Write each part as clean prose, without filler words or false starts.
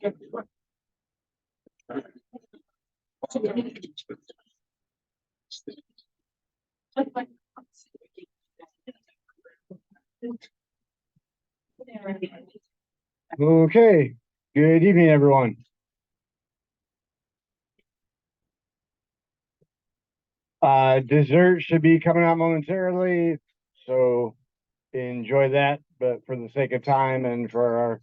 Okay, good evening, everyone. Dessert should be coming out momentarily, so enjoy that. But for the sake of time and for our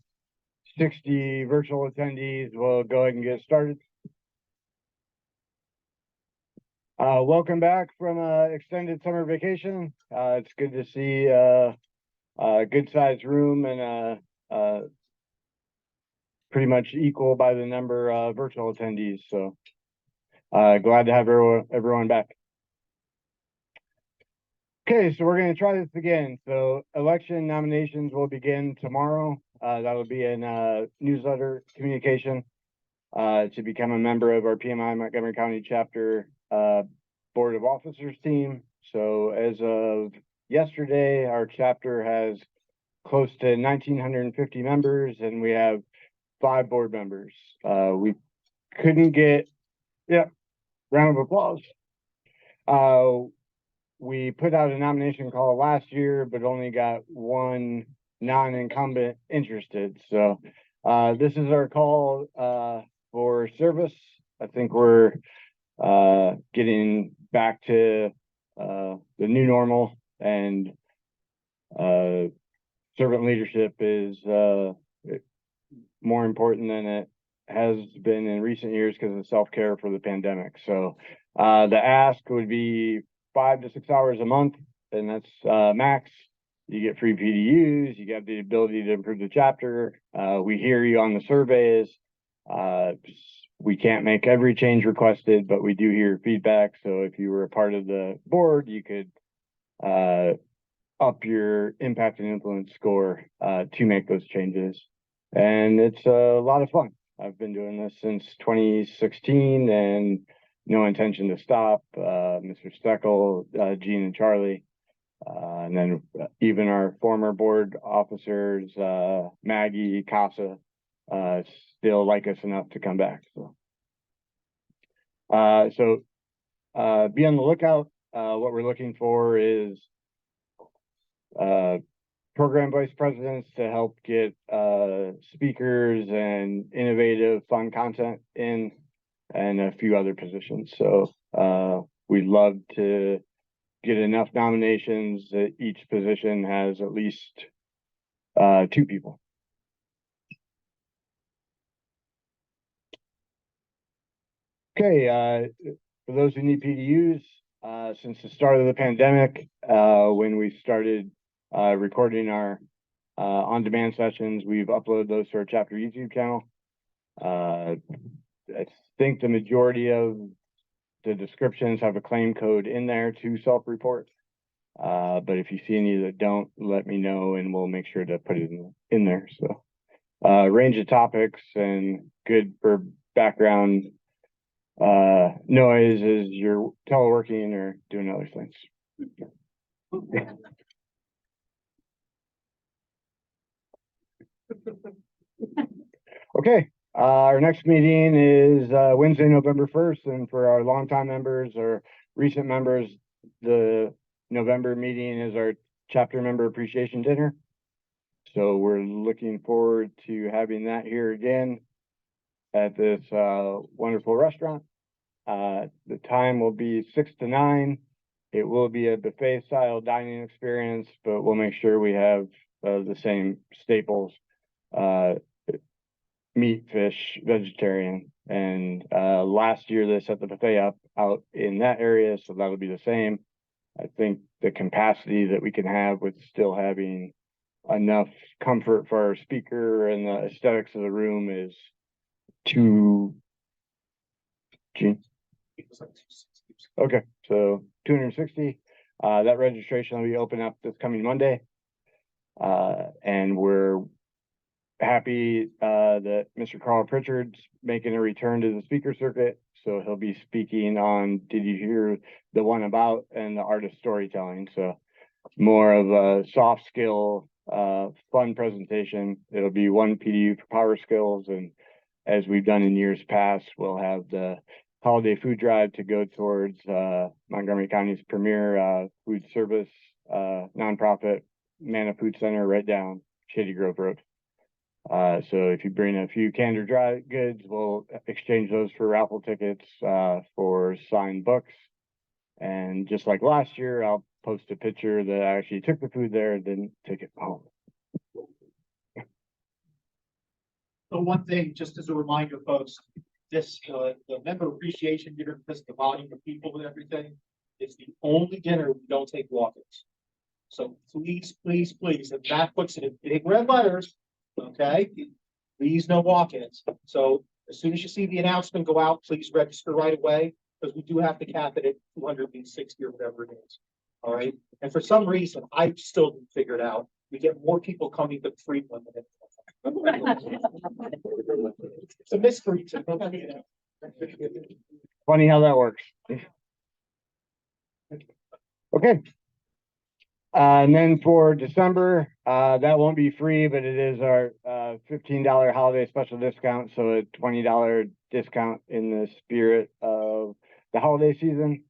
60 virtual attendees, we'll go ahead and get started. Welcome back from extended summer vacation. It's good to see a good sized room and pretty much equal by the number of virtual attendees. So glad to have everyone back. Okay, so we're going to try this again. So election nominations will begin tomorrow. That will be in newsletter communication to become a member of our PMI Montgomery County chapter board of officers team. So as of yesterday, our chapter has close to 1,950 members, and we have 5 board members. We couldn't get, round of applause. We put out a nomination call last year, but only got 1 non-incumbent interested. So this is our call for service. I think we're getting back to the new normal, and servant leadership is more important than it has been in recent years because of self-care for the pandemic. So the ask would be 5 to 6 hours a month, and that's max. You get free PDUs, you get the ability to improve the chapter. We hear you on the surveys. We can't make every change requested, but we do hear feedback. So if you were a part of the board, you could up your impact and influence score to make those changes. And it's a lot of fun. I've been doing this since 2016 and no intention to stop. Mr. Steckel, Gene and Charlie, and then even our former board officers, Maggie, Casa, still like us enough to come back. So be on the lookout. What we're looking for is program vice presidents to help get speakers and innovative fun content in, and a few other positions. So we'd love to get enough nominations that each position has at least 2 people. Okay, for those who need PDUs, since the start of the pandemic, when we started recording our on-demand sessions, we've uploaded those to our chapter YouTube channel. I think the majority of the descriptions have a claim code in there to self-report. But if you see any that don't, let me know and we'll make sure to put it in there. So range of topics and good for background noise as you're teleworking or doing other things. Okay, our next meeting is Wednesday, November 1st, and for our longtime members or recent members, the November meeting is our chapter member appreciation dinner. So we're looking forward to having that here again at this wonderful restaurant. The time will be 6 to 9. It will be a buffet style dining experience, but we'll make sure we have the same staples, meat, fish, vegetarian. And last year they set the buffet up out in that area, so that'll be the same. I think the capacity that we can have with still having enough comfort for our speaker and the aesthetics of the room is 2. Gene? Okay, so 260. That registration will be open up this coming Monday. And we're happy that Mr. Carl Pritchard's making a return to the speaker circuit. So he'll be speaking on Did You Hear the One About and the art of storytelling. So more of a soft skill, fun presentation. It'll be 1 PDU for power skills and as we've done in years past, we'll have the holiday food drive to go towards Montgomery County's premier food service nonprofit, Manna Food Center, right down Shady Grove Road. So if you bring a few canned or dry goods, we'll exchange those for raffle tickets for signed books. And just like last year, I'll post a picture that I actually took the food there and didn't take it home. So one thing, just as a reminder, folks, this the member appreciation dinner, because the volume of people and everything, is the only dinner we don't take walk-ins. So please, please, please, if Matt puts it in big red letters, okay, please no walk-ins. So as soon as you see the announcement go out, please register right away, because we do have to cap it at 260 or whatever it is. All right. And for some reason, I still didn't figure it out. We get more people coming to frequent than it's a mystery to me. Funny how that works. Okay. And then for December, that won't be free, but it is our $15 holiday special discount. So a $20 discount in the spirit of the holiday season.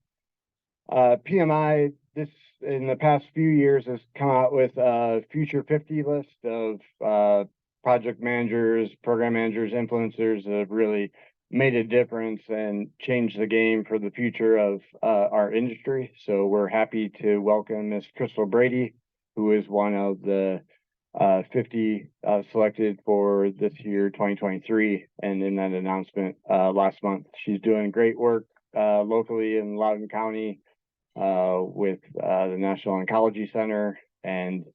PMI, this in the past few years has come out with a future 50 list of project managers, program managers, influencers that have really made a difference and changed the game for the future of our industry. So we're happy to welcome Miss Crystal Brady, who is one of the 50 selected for this year, 2023. And in that announcement last month, she's doing great work locally in Loudoun County with the National Oncology Center. And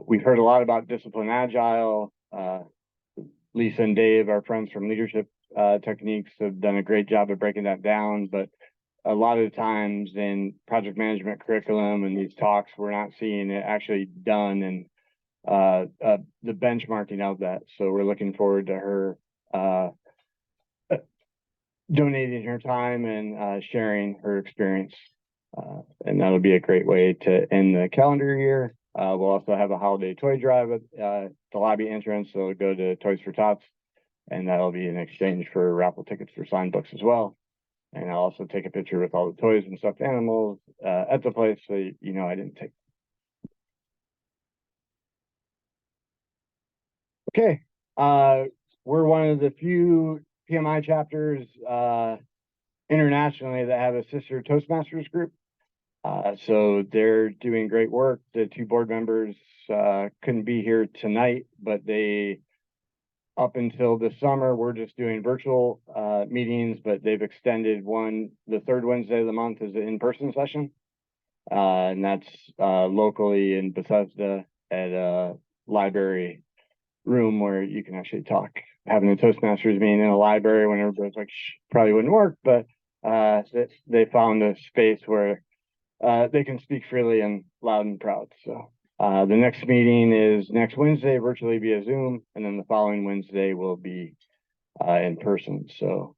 we've heard a lot about Discipline Agile. Lisa and Dave, our friends from Leadership Techniques, have done a great job of breaking that down. But a lot of times in project management curriculum and these talks, we're not seeing it actually done and the benchmarking of that. So we're looking forward to her donating her time and sharing her experience. And that'll be a great way to end the calendar year. We'll also have a holiday toy drive at the lobby entrance. So it'll go to Toys for Tots, and that'll be in exchange for raffle tickets for signed books as well. And I'll also take a picture with all the toys and stuffed animals at the place, so you know I didn't take. Okay, we're one of the few PMI chapters internationally that have a sister Toastmasters group. So they're doing great work. The two board members couldn't be here tonight, but they, up until the summer, we're just doing virtual meetings, but they've extended one, the third Wednesday of the month is an in-person session. And that's locally in Bethesda at a library room where you can actually talk. Having a Toastmasters meeting in a library when everybody's like, probably wouldn't work, but they found a space where they can speak freely and loud and proud. So the next meeting is next Wednesday, virtually via Zoom, and then the following Wednesday will be in person. So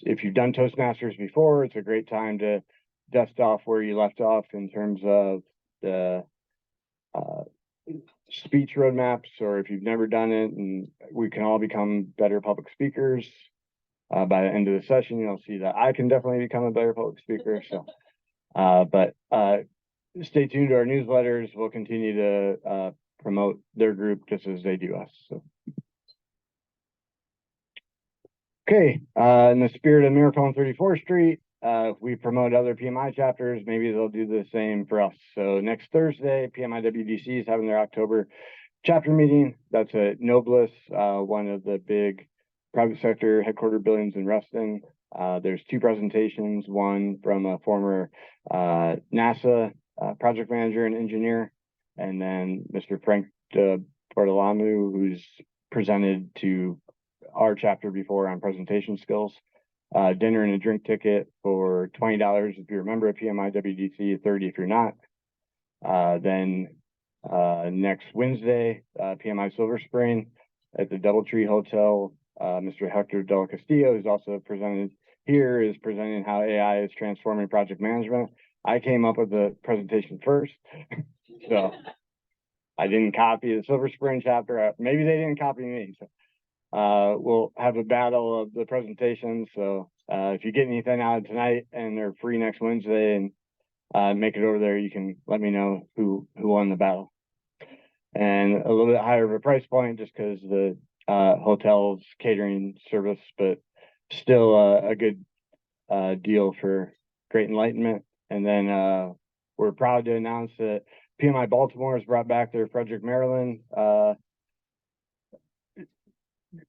if you've done Toastmasters before, it's a great time to dust off where you left off in terms of the speech roadmaps, or if you've never done it, and we can all become better public speakers. By the end of the session, you'll see that I can definitely become a better public speaker. So, but stay tuned to our newsletters. We'll continue to promote their group just as they do us. So, okay, in the spirit of Miracle on 34th Street, if we promote other PMI chapters, maybe they'll do the same for us. So next Thursday, PMI WDC is having their October chapter meeting. That's at Noblesse, one of the big private sector headquarter buildings in Reston. There's two presentations, one from a former NASA project manager and engineer, and then Mr. Frank Bartolomeu, who's presented to our chapter before on presentation skills. Dinner and a drink ticket for $20 if you're a member of PMI WDC, $30 if you're not. Then next Wednesday, PMI Silver Spring at the Doubletree Hotel. Mr. Hector Del Castillo, who's also presented here, is presenting how AI is transforming project management. I came up with the presentation first, so I didn't copy the Silver Spring chapter. Maybe they didn't copy me. So. we'll have a battle of the presentations. So if you get anything out of tonight and they're free next Wednesday and make it over there, you can let me know who won the battle. And a little bit higher of a price point just because the hotel's catering service, but still a good deal for Great Enlightenment. And then we're proud to announce that PMI Baltimore has brought back their Frederick, Maryland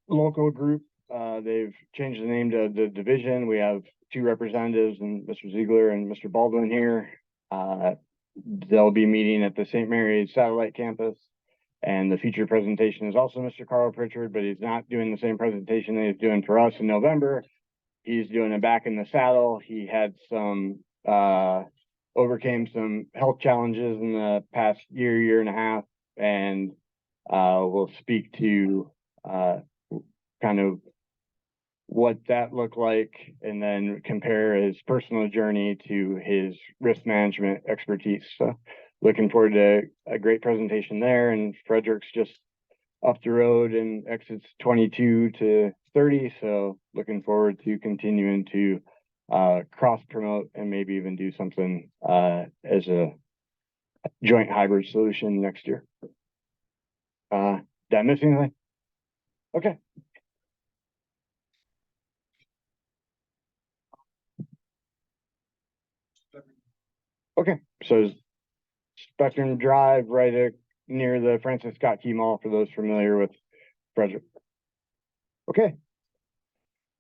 local group. They've changed the name to the division. We have 2 representatives, and Mr. Ziegler and Mr. Baldwin here. They'll be meeting at the St. Mary's Satellite Campus. And the featured presentation is also Mr. Carl Pritchard, but he's not doing the same presentation that he's doing for us in November. He's doing it back in the saddle. He had some overcame some health challenges in the past year and a half, and we'll speak to kind of what that looked like, and then compare his personal journey to his risk management expertise. So looking forward to a great presentation there. And Frederick's just up the road and exits 22 to 30. So looking forward to continuing to cross promote and maybe even do something as a joint hybrid solution next year. Did I miss anything? Okay. Okay, so Spectrum Drive right near the Francis Scott Key Mall for those familiar with Frederick. Okay,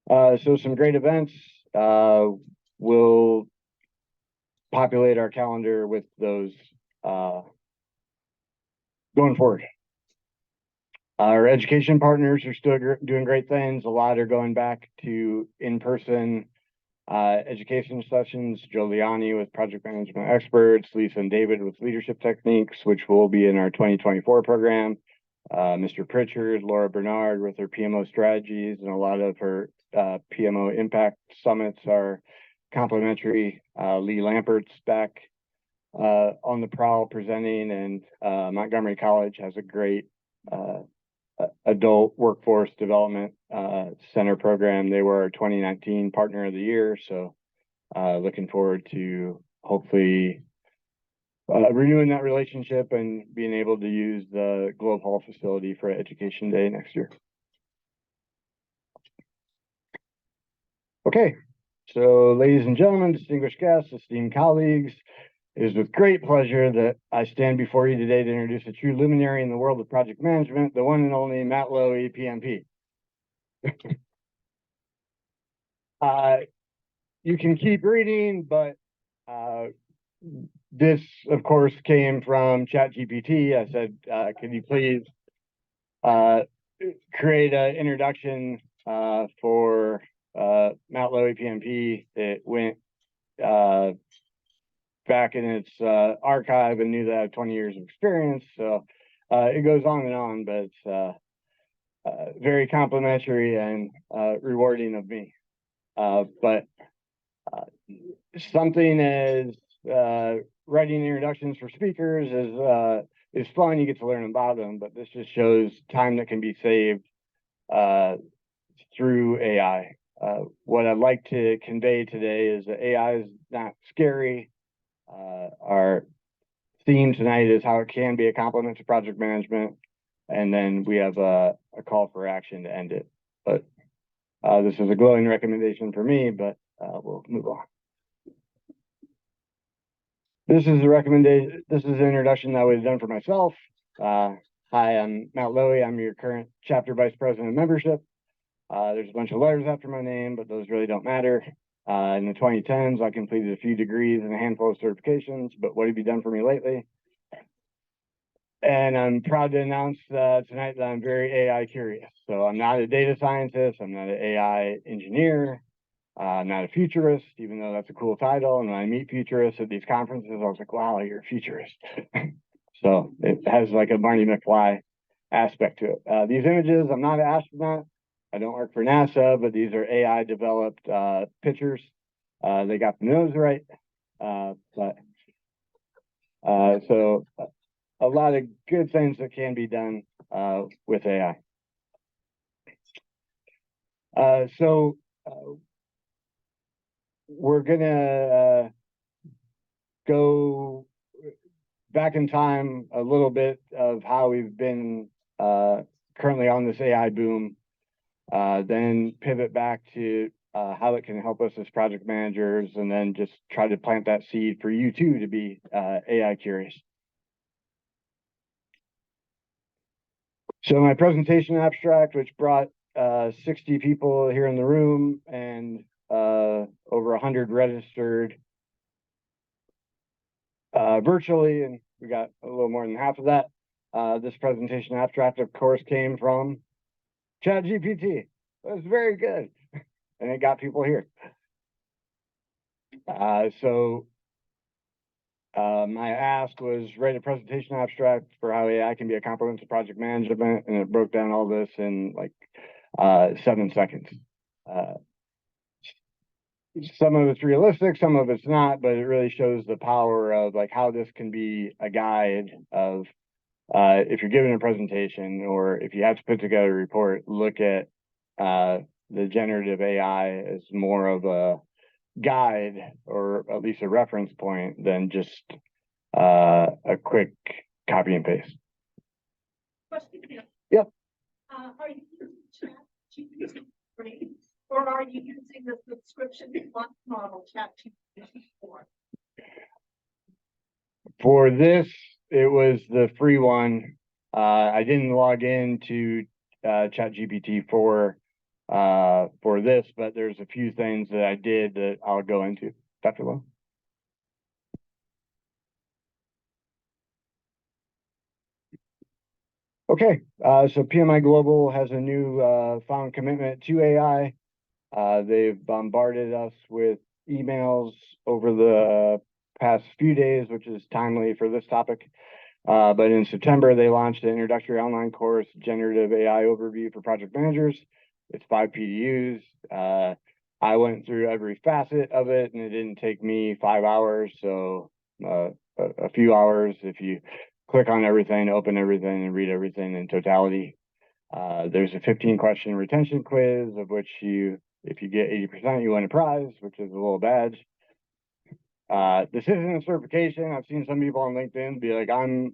so some great events. We'll populate our calendar with those going forward. Our education partners are still doing great things. A lot are going back to in-person education sessions. Giuliani with project management experts, Lisa and David with leadership techniques, which will be in our 2024 program. Mr. Pritchard, Laura Bernard with her PMO strategies, and a lot of her PMO impact summits are complimentary. Lee Lampert's back on the prowl presenting, and Montgomery College has a great adult workforce development center program. They were our 2019 partner of the year, so looking forward to hopefully renewing that relationship and being able to use the Globe Hall facility for Education Day next year. Okay, so ladies and gentlemen, distinguished guests, esteemed colleagues, it is with great pleasure that I stand before you today to introduce a true luminary in the world of project management, the one and only Matt Lowy, PMP. You can keep reading, but this, of course, came from ChatGPT. I said, can you please create an introduction for Matt Lowy, PMP? It went back in its archive and knew that I had 20 years of experience. So it goes on and on, but it's very complimentary and rewarding of me. But something as writing introductions for speakers is fun. You get to learn about them, but this just shows time that can be saved through AI. What I'd like to convey today is that AI is not scary. Our theme tonight is how it can be a complement to project management, and then we have a call for action to end it. But this is a glowing recommendation for me, but we'll move on. This is the recommendation. This is an introduction that I would have done for myself. Hi, I'm Matt Lowy. I'm your current chapter vice president of membership. There's a bunch of letters after my name, but those really don't matter. In the 2010s, I completed a few degrees and a handful of certifications, but what have you done for me lately? And I'm proud to announce tonight that I'm very AI curious. So I'm not a data scientist. I'm not an AI engineer. I'm not a futurist, even though that's a cool title. And when I meet futurists at these conferences, I was like, wow, you're a futurist. So it has like a Barney McFly aspect to it. These images, I'm not an astronaut. I don't work for NASA, but these are AI developed pictures. They got the nose right. So a lot of good things that can be done with AI. So we're gonna go back in time a little bit of how we've been currently on this AI boom, then pivot back to how it can help us as project managers, and then just try to plant that seed for you too to be AI curious. So my presentation abstract, which brought 60 people here in the room and over 100 registered virtually, and we got a little more than half of that. This presentation abstract, of course, came from ChatGPT. It was very good, and it got people here. My ask was write a presentation abstract for how AI can be a complement to project management, and it broke down all this in like 7 seconds. Some of it's realistic, some of it's not, but it really shows the power of like how this can be a guide of if you're giving a presentation or if you have to put together a report, look at the generative AI as more of a guide or at least a reference point than just a quick copy and paste. Question. Yep. Are you using ChatGPT or are you using the subscription model ChatGPT 4? For this, it was the free one. I didn't log into ChatGPT for this, but there's a few things that I did that I'll go into. Dr. Lowe? Okay, so PMI Global has a new found commitment to AI. They've bombarded us with emails over the past few days, which is timely for this topic. But in September, they launched an introductory online course, Generative AI Overview for Project Managers. It's 5 PDUs. I went through every facet of it, and it didn't take me 5 hours, so a few hours if you click on everything, open everything, and read everything in totality. There's a 15-question retention quiz, of which if you get 80%, you win a prize, which is a little badge. This isn't a certification. I've seen some people on LinkedIn be like, I'm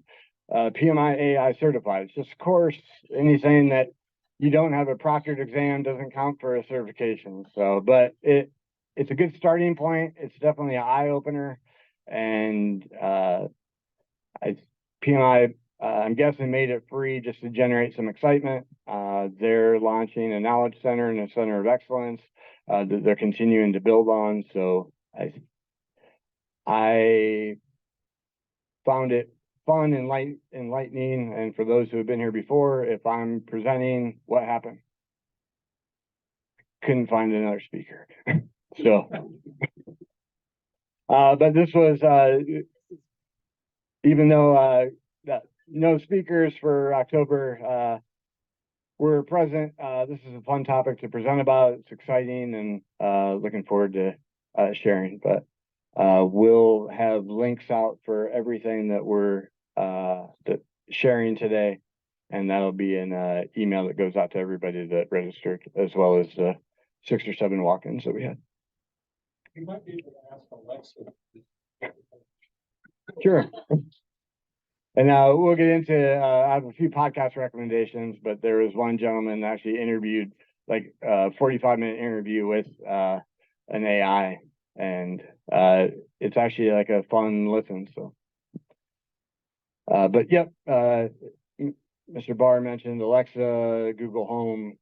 PMI AI certified. It's just a course. Anything that you don't have a proctored exam doesn't count for a certification. So, but it's a good starting point. It's definitely an eye opener, and PMI, I'm guessing, made it free just to generate some excitement. They're launching a knowledge center and a center of excellence that they're continuing to build on. So I found it fun and enlightening. And for those who have been here before, if I'm presenting, what happened? Couldn't find another speaker. So, but this was, even though no speakers for October were present, this is a fun topic to present about. It's exciting, and looking forward to sharing. But we'll have links out for everything that we're sharing today, and that'll be an email that goes out to everybody that registered, as well as the 6 or 7 walk-ins that we had. You might be able to ask Alexa. Sure. And now we'll get into, I have a few podcast recommendations, but there was one gentleman that actually interviewed, like a 45-minute interview with an AI, and it's actually like a fun listen. So, but yep, Mr. Barr mentioned Alexa, Google Home.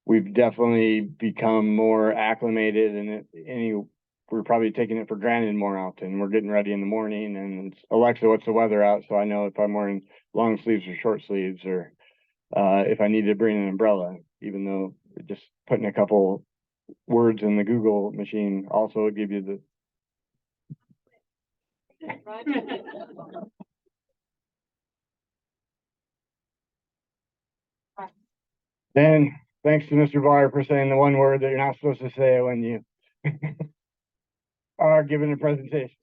We've definitely become more acclimated, and we're probably taking it for granted more often. We're getting ready in the morning, and it's, Alexa, what's the weather out? So I know if I'm wearing long sleeves or short sleeves, or if I need to bring an umbrella, even though just putting a couple words in the Google machine also give you the. Then thanks to Mr. Barr for saying the one word that you're not supposed to say when you are giving a presentation.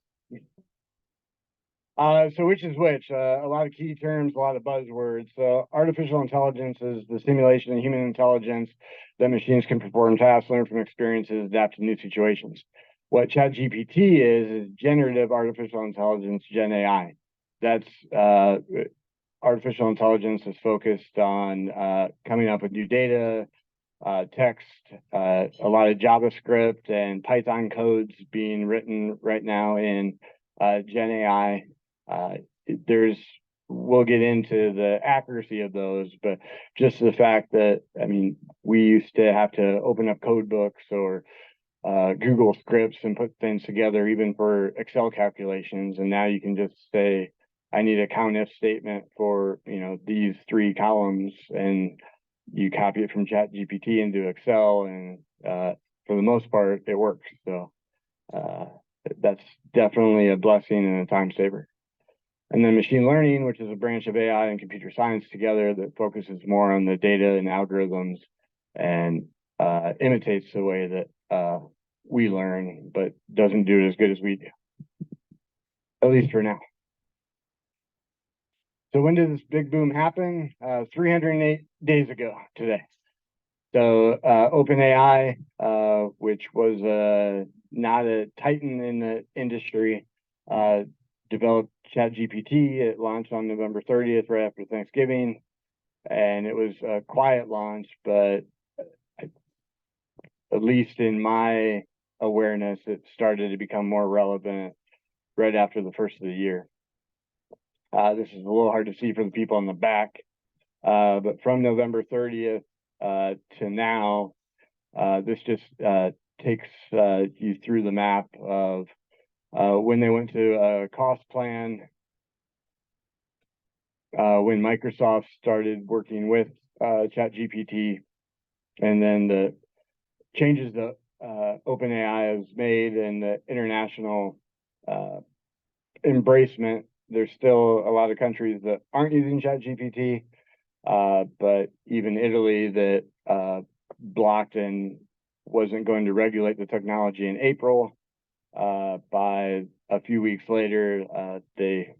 So which is which? A lot of key terms, a lot of buzzwords. So artificial intelligence is the simulation of human intelligence that machines can perform tasks, learn from experiences, adapt to new situations. What ChatGPT is generative artificial intelligence, Gen AI. That's artificial intelligence is focused on coming up with new data, text, a lot of JavaScript and Python codes being written right now in Gen AI. We'll get into the accuracy of those, but just the fact that, I mean, we used to have to open up code books or Google scripts and put things together, even for Excel calculations. And now you can just say, I need a count if statement for, these 3 columns, and you copy it from ChatGPT into Excel, and for the most part, it works. So that's definitely a blessing and a time saver. And then machine learning, which is a branch of AI and computer science together that focuses more on the data and algorithms and imitates the way that we learn, but doesn't do it as good as we do, at least for now. So when did this big boom happen? 308 days ago today. So OpenAI, which was not a titan in the industry, developed ChatGPT. It launched on November 30th, right after Thanksgiving, and it was a quiet launch, but at least in my awareness, it started to become more relevant right after the first of the year. This is a little hard to see for the people in the back, but from November 30th to now, this just takes you through the map of when they went to a cost plan, when Microsoft started working with ChatGPT, and then the changes that OpenAI has made and the international embracement. There's still a lot of countries that aren't using ChatGPT, but even Italy that blocked and wasn't going to regulate the technology in April, by a few weeks later, they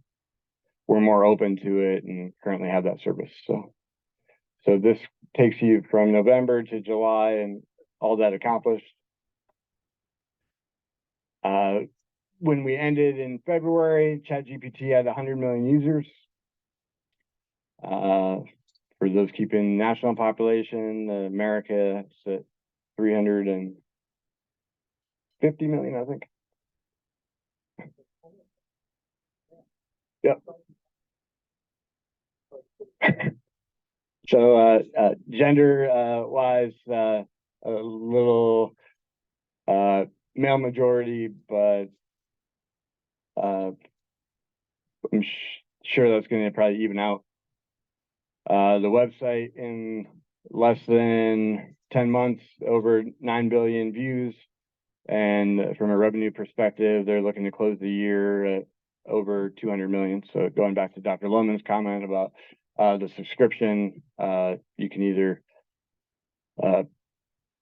were more open to it and currently have that service. So this takes you from November to July and all that accomplished. When we ended in February, ChatGPT had 100 million users. For those keeping national population, America, it's at 350 million, I think. Yep. So gender wise, a little male majority, but I'm sure that's going to probably even out. The website in less than 10 months, over 9 billion views. And from a revenue perspective, they're looking to close the year at over 200 million. So going back to Dr. Lohman's comment about the subscription, you can either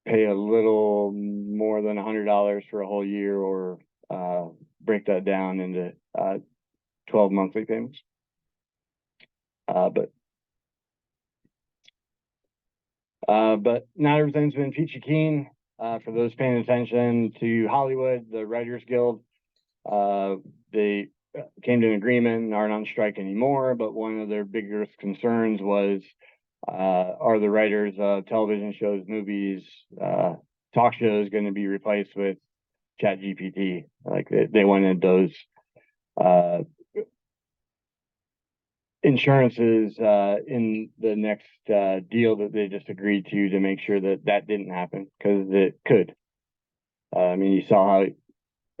pay a little more than $100 for a whole year, or break that down into 12 monthly payments. But not everything's been peachy keen. For those paying attention to Hollywood, the Writers Guild, they came to an agreement and aren't on strike anymore. But one of their biggest concerns was, are the writers of television shows, movies, talk shows going to be replaced with ChatGPT? Like they wanted those insurances in the next deal that they just agreed to make sure that that didn't happen, because it could. I mean, you saw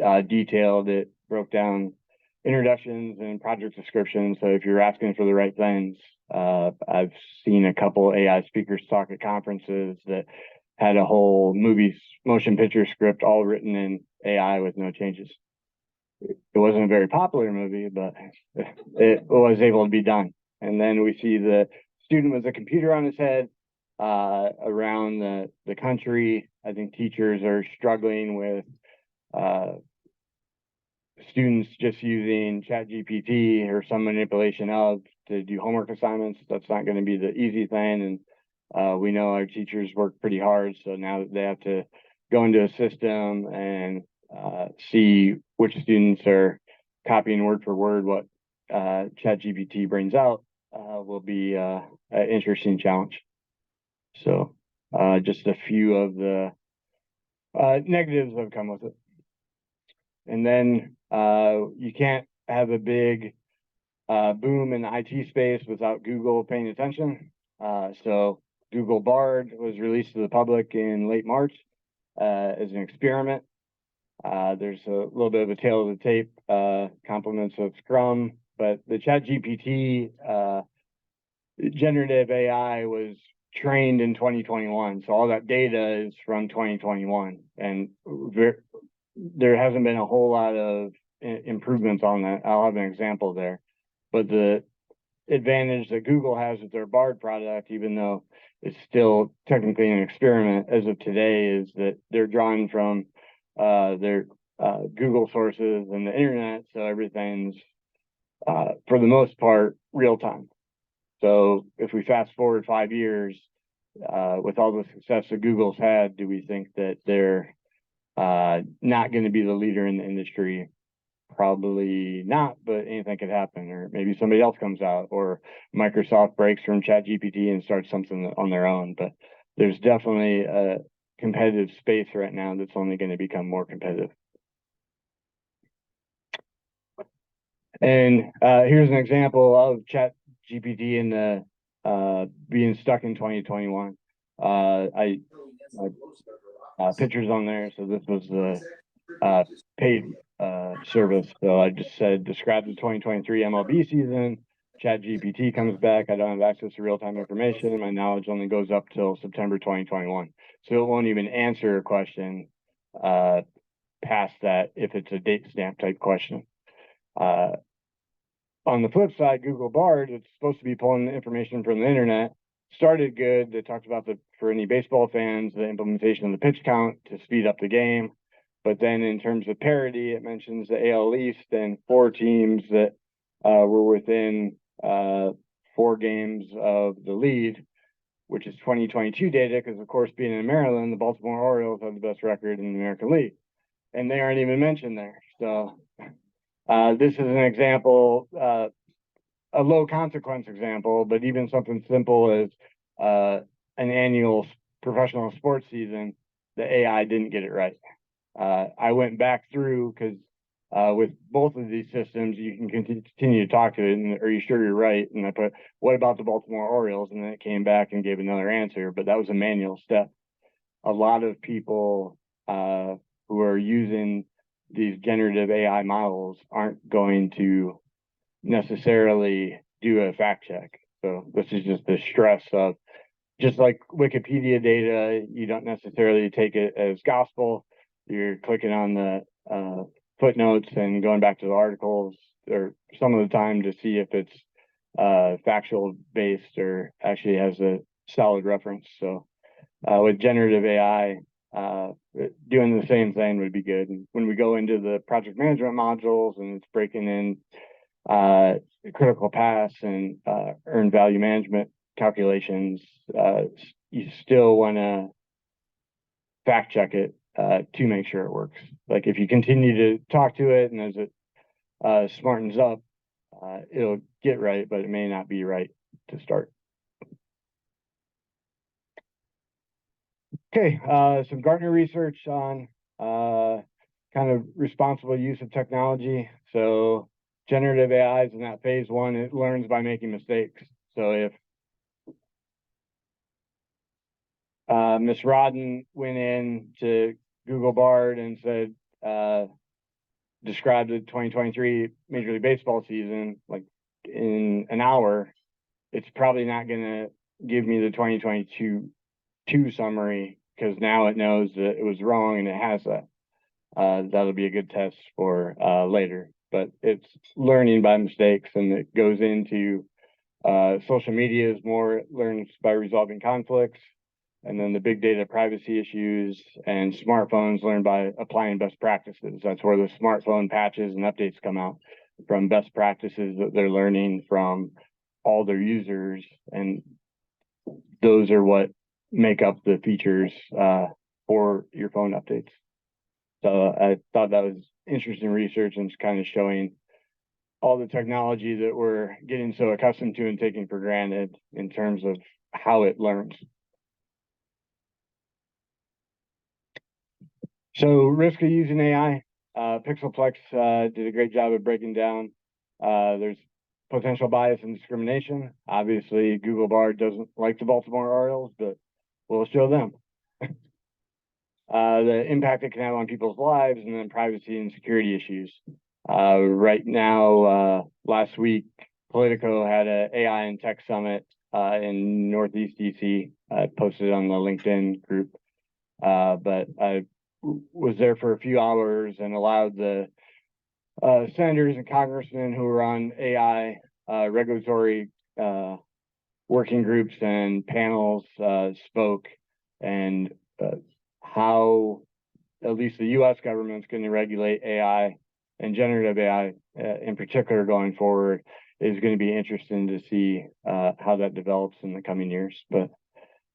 how detailed it broke down introductions and project descriptions. So if you're asking for the right things, I've seen a couple AI speakers talk at conferences that had a whole movie motion picture script all written in AI with no changes. It wasn't a very popular movie, but it was able to be done. And then we see the student with a computer on his head around the country. I think teachers are struggling with students just using ChatGPT or some manipulation of to do homework assignments. That's not going to be the easy thing. And we know our teachers work pretty hard. So now that they have to go into a system and see which students are copying word for word what ChatGPT brings out will be an interesting challenge. So just a few of the negatives that have come with it. And then you can't have a big boom in the IT space without Google paying attention. So Google Bard was released to the public in late March as an experiment. There's a little bit of a tail of the tape, compliments of Scrum, but the ChatGPT generative AI was trained in 2021. So all that data is from 2021. And there hasn't been a whole lot of improvements on that. I'll have an example there. But the advantage that Google has with their Bard product, even though it's still technically an experiment as of today, is that they're drawing from their Google sources and the internet. So everything's, for the most part, real time. So if we fast forward 5 years, with all the success that Google's had, do we think that they're not going to be the leader in the industry? Probably not, but anything could happen, or maybe somebody else comes out, or Microsoft breaks from ChatGPT and starts something on their own. But there's definitely a competitive space right now that's only going to become more competitive. And here's an example of ChatGPT in the being stuck in 2021. I pictures on there. So this was the paid service. So I just said, describe the 2023 MLB season. ChatGPT comes back. I don't have access to real-time information. My knowledge only goes up till September 2021. So it won't even answer a question past that if it's a date stamp type question. On the flip side, Google Bard, it's supposed to be pulling the information from the internet. Started good. They talked about for any baseball fans, the implementation of the pitch count to speed up the game. But then in terms of parity, it mentions the AL East and 4 teams that were within 4 games of the lead, which is 2022 data, because of course, being in Maryland, the Baltimore Orioles have the best record in the American League. And they aren't even mentioned there. So this is an example, a low consequence example, but even something simple as an annual professional sports season, the AI didn't get it right. I went back through because with both of these systems, you can continue to talk to it, and are you sure you're right? And I put, what about the Baltimore Orioles? And then it came back and gave another answer, but that was a manual step. A lot of people who are using these generative AI models aren't going to necessarily do a fact check. So this is just the stress of, just like Wikipedia data, you don't necessarily take it as gospel. You're clicking on the footnotes and going back to the articles or some of the time to see if it's factual based or actually has a solid reference. So with generative AI, doing the same thing would be good. And when we go into the project management modules and it's breaking in critical paths and earned value management calculations, you still want to fact check it to make sure it works. Like if you continue to talk to it and as it smartens up, it'll get right, but it may not be right to start. Okay, some Gartner research on kind of responsible use of technology. So generative AI is in that phase 1. It learns by making mistakes. So if Ms. Rodden went in to Google Bard and said, describe the 2023 Major League Baseball season like in an hour, it's probably not going to give me the 2022 summary because now it knows that it was wrong and it has that. That'll be a good test for later. But it's learning by mistakes, and it goes into social media is more, it learns by resolving conflicts. and then the big data privacy issues, and smartphones learn by applying best practices. That's where the smartphone patches and updates come out, from best practices that they're learning from all their users, and those are what make up the features for your phone updates. So I thought that was interesting research, and it's kind of showing all the technology that we're getting so accustomed to and taking for granted in terms of how it learns. So risk of using AI, Pixelplex did a great job of breaking down. There's potential bias and discrimination. Obviously, Google Bard doesn't like the Baltimore Orioles, but we'll show them. The impact it can have on people's lives, and then privacy and security issues. Right now, last week, Politico had an AI and Tech Summit in Northeast DC. I posted on the LinkedIn group, but I was there for a few hours and allowed the senators and congressmen who were on AI regulatory working groups and panels spoke, and how at least the U.S. government's going to regulate AI and generative AI in particular going forward is going to be interesting to see how that develops in the coming years. But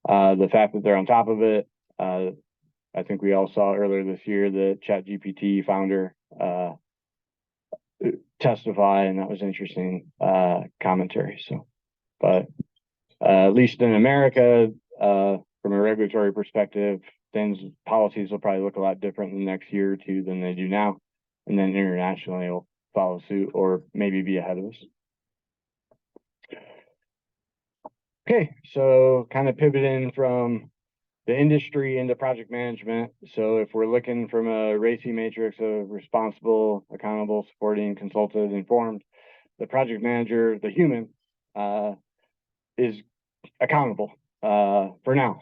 the fact that they're on top of it, I think we all saw earlier this year the ChatGPT founder testify, and that was interesting commentary. So, but at least in America, from a regulatory perspective, policies will probably look a lot different in the next year or two than they do now, and then internationally will follow suit or maybe be ahead of us. Okay, so kind of pivoting from the industry into project management. So if we're looking from a RACI matrix of responsible, accountable, supporting, consulted, informed, the project manager, the human, is accountable for now.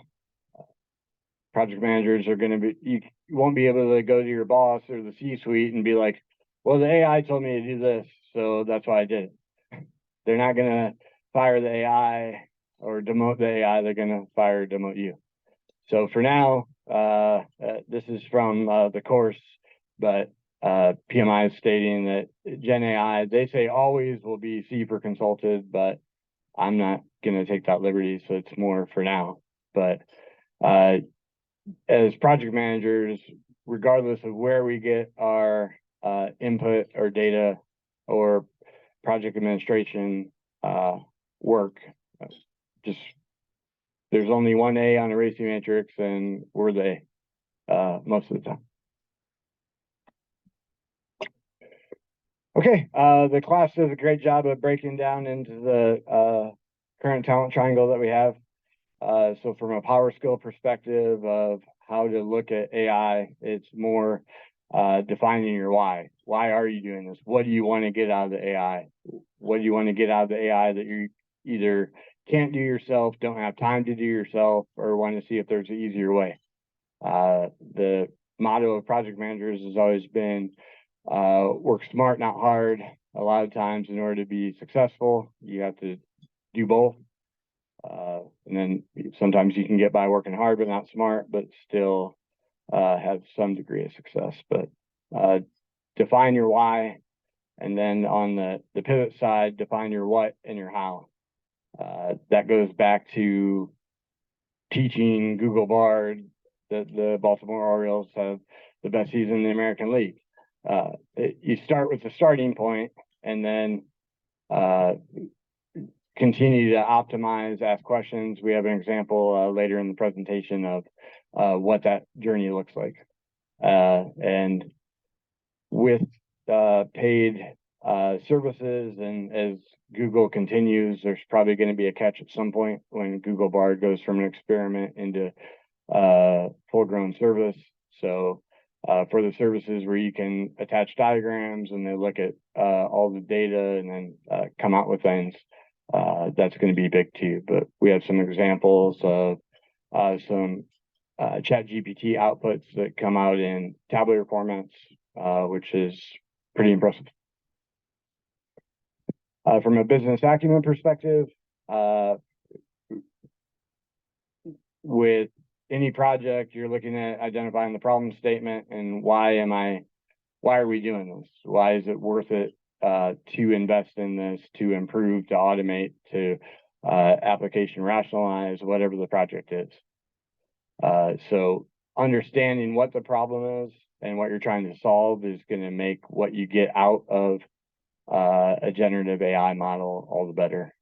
Project managers are going to be, you won't be able to go to your boss or the C-suite and be like, well, the AI told me to do this, so that's why I did it. They're not going to fire the AI or demote the AI. They're going to fire or demote you. So for now, this is from the course, but PMI is stating that Gen AI, they say always will be C for consulted, but I'm not going to take that liberty, so it's more for now. But as project managers, regardless of where we get our input or data or project administration work, just there's only one A on a RACI matrix, and we're the A most of the time. Okay, the class does a great job of breaking down into the current talent triangle that we have. So from a power skill perspective of how to look at AI, it's more defining your why. Why are you doing this? What do you want to get out of the AI? What do you want to get out of the AI that you either can't do yourself, don't have time to do yourself, or want to see if there's an easier way? The motto of project managers has always been work smart, not hard. A lot of times in order to be successful, you have to do both. And then sometimes you can get by working hard but not smart, but still have some degree of success. But define your why, and then on the pivot side, define your what and your how. That goes back to teaching Google Bard that the Baltimore Orioles have the best season in the American League. You start with the starting point, and then continue to optimize, ask questions. We have an example later in the presentation of what that journey looks like. And with paid services, and as Google continues, there's probably going to be a catch at some point when Google Bard goes from an experiment into full-grown service. So for the services where you can attach diagrams and they look at all the data and then come out with things, that's going to be big too. But we have some examples of some ChatGPT outputs that come out in tabular formats, which is pretty impressive. From a business acumen perspective, with any project, you're looking at identifying the problem statement and why are we doing this? Why is it worth it to invest in this, to improve, to automate, to application rationalize, whatever the project is. So understanding what the problem is and what you're trying to solve is going to make what you get out of a generative AI model all the better.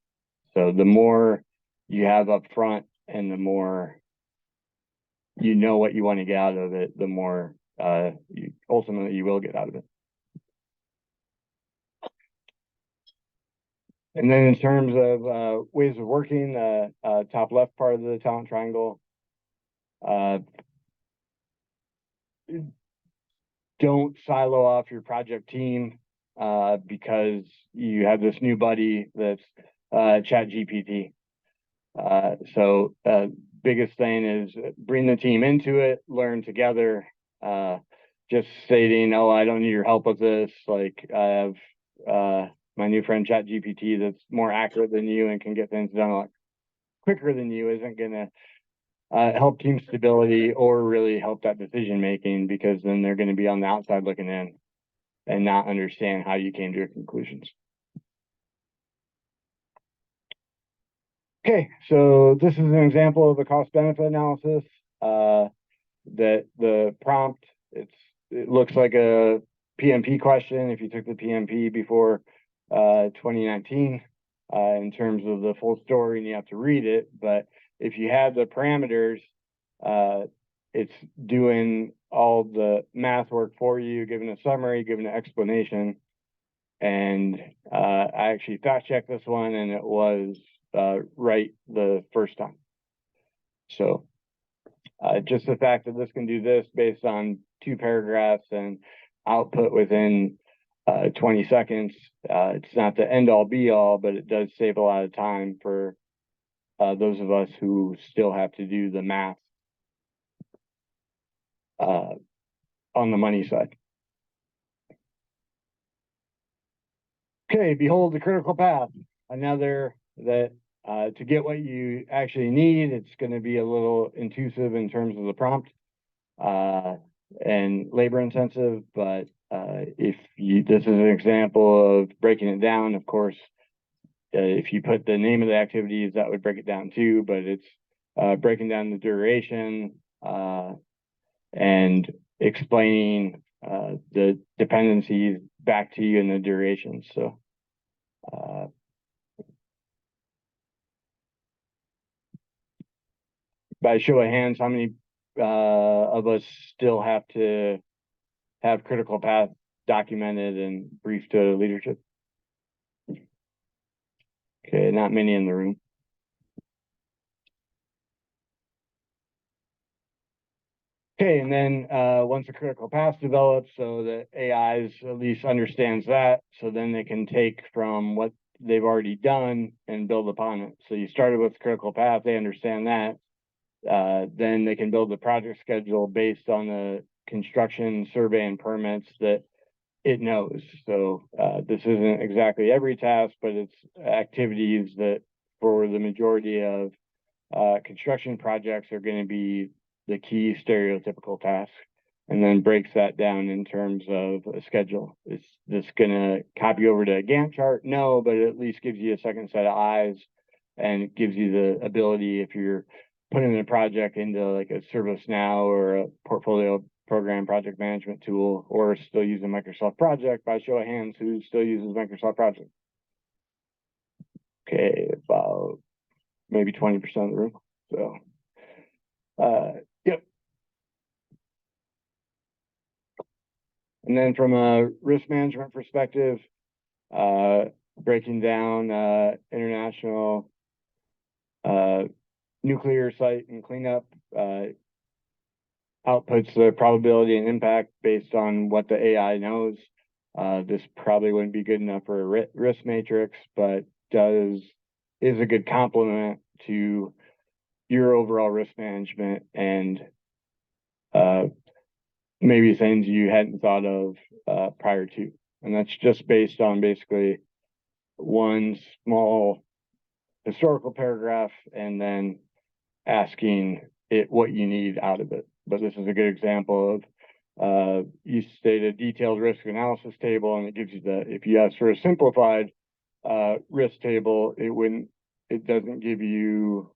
So the more you have up front and the more you know what you want to get out of it, the more ultimately you will get out of it. And then in terms of ways of working, the top left part of the talent triangle, don't silo off your project team because you have this new buddy that's ChatGPT. So biggest thing is bring the team into it, learn together. Just stating, oh, I don't need your help with this. Like I have my new friend ChatGPT that's more accurate than you and can get things done a lot quicker than you isn't going to help team stability or really help that decision making, because then they're going to be on the outside looking in and not understand how you came to your conclusions. Okay, so this is an example of a cost benefit analysis. That the prompt, it looks like a PMP question if you took the PMP before 2019 in terms of the full story, and you have to read it. But if you have the parameters, it's doing all the math work for you, giving a summary, giving an explanation. And I actually fact checked this one, and it was right the first time. So just the fact that this can do this based on 2 paragraphs and output within 20 seconds, it's not the end all be all, but it does save a lot of time for those of us who still have to do the math on the money side. Okay, behold the critical path. Another that to get what you actually need, it's going to be a little intrusive in terms of the prompt and labor intensive. But if you, this is an example of breaking it down. Of course, if you put the name of the activities, that would break it down too. But it's breaking down the duration and explaining the dependencies back to you in the duration. So. By show of hands, how many of us still have to have critical path documented and briefed to leadership? Okay, not many in the room. Okay, and then once the critical path develops, so the AIs at least understands that, so then they can take from what they've already done and build upon it. So you started with critical path, they understand that. Then they can build the project schedule based on the construction survey and permits that it knows. So this isn't exactly every task, but it's activities that for the majority of construction projects are going to be the key stereotypical tasks, and then breaks that down in terms of a schedule. Is this going to copy over to a Gantt chart? No, but it at least gives you a second set of eyes, and it gives you the ability, if you're putting a project into like a ServiceNow or a portfolio program project management tool, or still using Microsoft Project, by show of hands, who still uses Microsoft Project? Okay, about maybe 20% of the room. So, yep. And then from a risk management perspective, breaking down international nuclear site and cleanup, outputs the probability and impact based on what the AI knows. This probably wouldn't be good enough for a risk matrix, but is a good complement to your overall risk management and maybe things you hadn't thought of prior to. And that's just based on basically one small historical paragraph and then asking it what you need out of it. But this is a good example of you state a detailed risk analysis table, and it gives you the, if you ask for a simplified risk table, it doesn't give you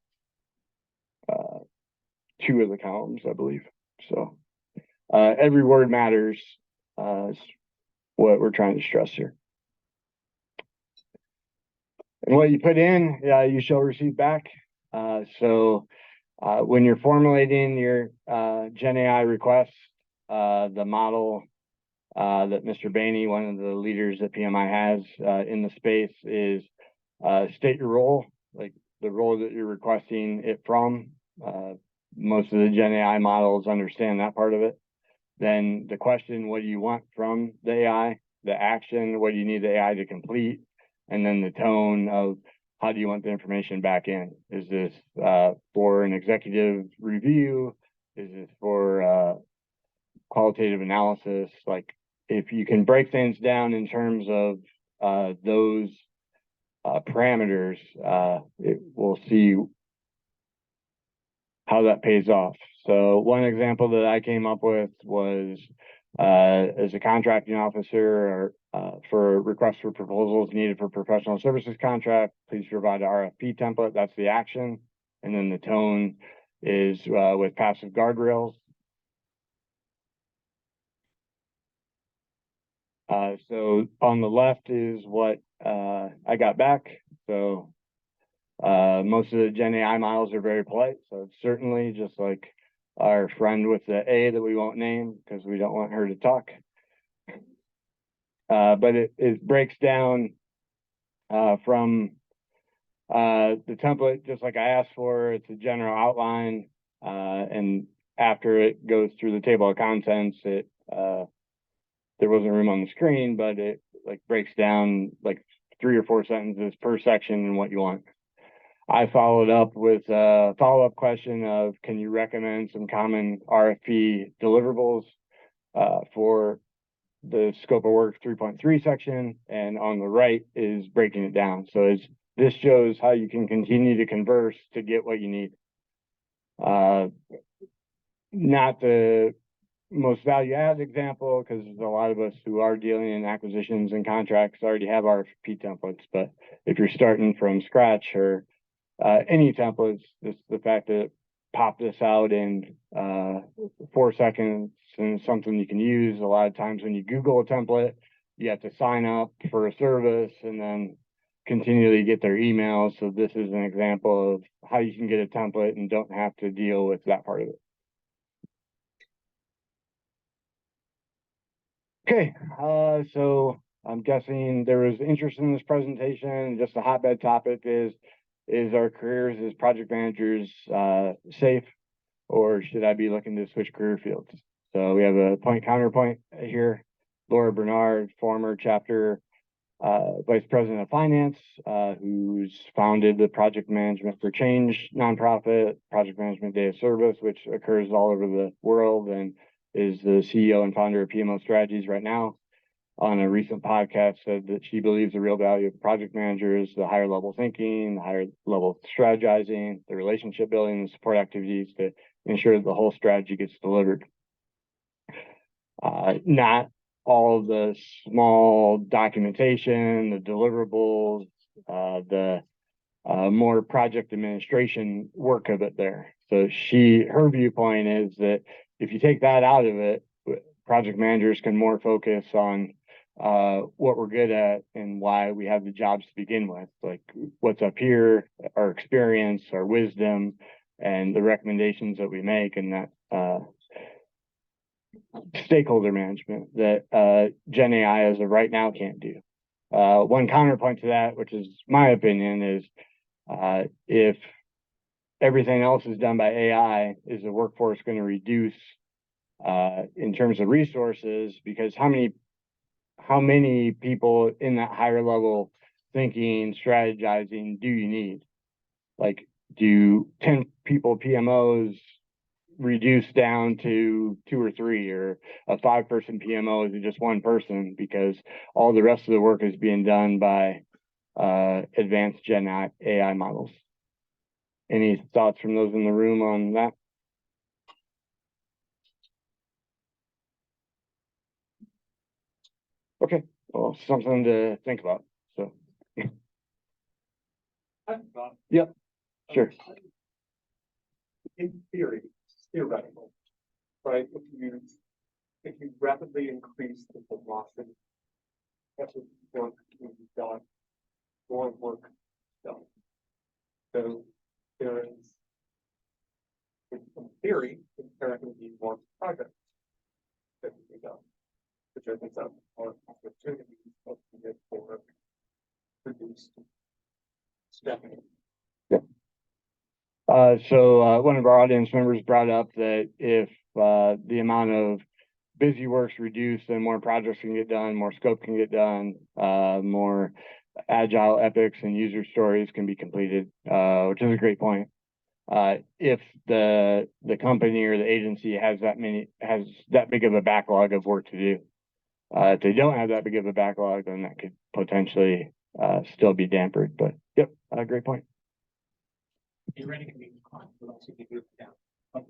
two of the columns, I believe. So every word matters, is what we're trying to stress here. And what you put in, you shall receive back. So when you're formulating your Gen AI requests, the model that Mr. Bainey, one of the leaders that PMI has in the space, is state your role, like the role that you're requesting it from. Most of the Gen AI models understand that part of it. Then the question, what do you want from the AI? The action, what do you need the AI to complete? And then the tone of how do you want the information back in? Is this for an executive review? Is this for qualitative analysis? Like, if you can break things down in terms of those parameters, we'll see how that pays off. So one example that I came up with was as a contracting officer, or for requests for proposals needed for professional services contract, please provide an RFP template. That's the action. And then the tone is with passive guardrails. So on the left is what I got back. So most of the Gen AI models are very polite. So it's certainly just like our friend with the A that we won't name because we don't want her to talk. But it breaks down from the template, just like I asked for. It's a general outline. And after it goes through the table of contents, there wasn't room on the screen, but it like breaks down like 3 or 4 sentences per section and what you want. I followed up with a follow-up question of, can you recommend some common RFP deliverables for the scope of work 3.3 section? And on the right is breaking it down. So this shows how you can continue to converse to get what you need. Not the most value-add example, because a lot of us who are dealing in acquisitions and contracts already have RFP templates. But if you're starting from scratch, or any templates, the fact that pop this out in 4 seconds and something you can use. A lot of times when you Google a template, you have to sign up for a service and then continually get their emails. So this is an example of how you can get a template and don't have to deal with that part of it. Okay, so I'm guessing there was interest in this presentation. Just a hotbed topic is our careers as project managers safe, or should I be looking to switch career fields? So we have a point counterpoint here. Laura Bernard, former chapter vice president of finance, who's founded the Project Management for Change nonprofit, Project Management Day of Service, which occurs all over the world, and is the CEO and founder of PMO Strategies right now. On a recent podcast, said that she believes the real value of project managers, the higher level thinking, the higher level strategizing, the relationship building, and support activities to ensure that the whole strategy gets delivered. Not all of the small documentation, the deliverables, the more project administration work of it there. So her viewpoint is that if you take that out of it, project managers can more focus on what we're good at and why we have the jobs to begin with, like what's up here, our experience, our wisdom, and the recommendations that we make, and that stakeholder management that Gen AI as of right now can't do. One counterpoint to that, which is my opinion, is if everything else is done by AI, is the workforce going to reduce in terms of resources? Because how many people in that higher level thinking, strategizing do you need? Like, do 10 people PMOs reduce down to 2 or 3, or a 5-person PMO is just 1 person because all the rest of the work is being done by advanced Gen AI models? Any thoughts from those in the room on that? Okay, well, something to think about, so, Yep, sure. In theory, it's theoretical, right? If you rapidly increase the velocity, that's what work can be done, more work done. So there is, in theory, inherently be more projects that can be done, which opens up more opportunities for reduced staffing. One of our audience members brought up that if the amount of busy work's reduced, then more projects can get done, more scope can get done, more agile epics and user stories can be completed, which is a great point. If the company or the agency has that big of a backlog of work to do, if they don't have that big of a backlog, then that could potentially still be dampened. But yep, great point. Theoretically, can be declined, but also be moved down.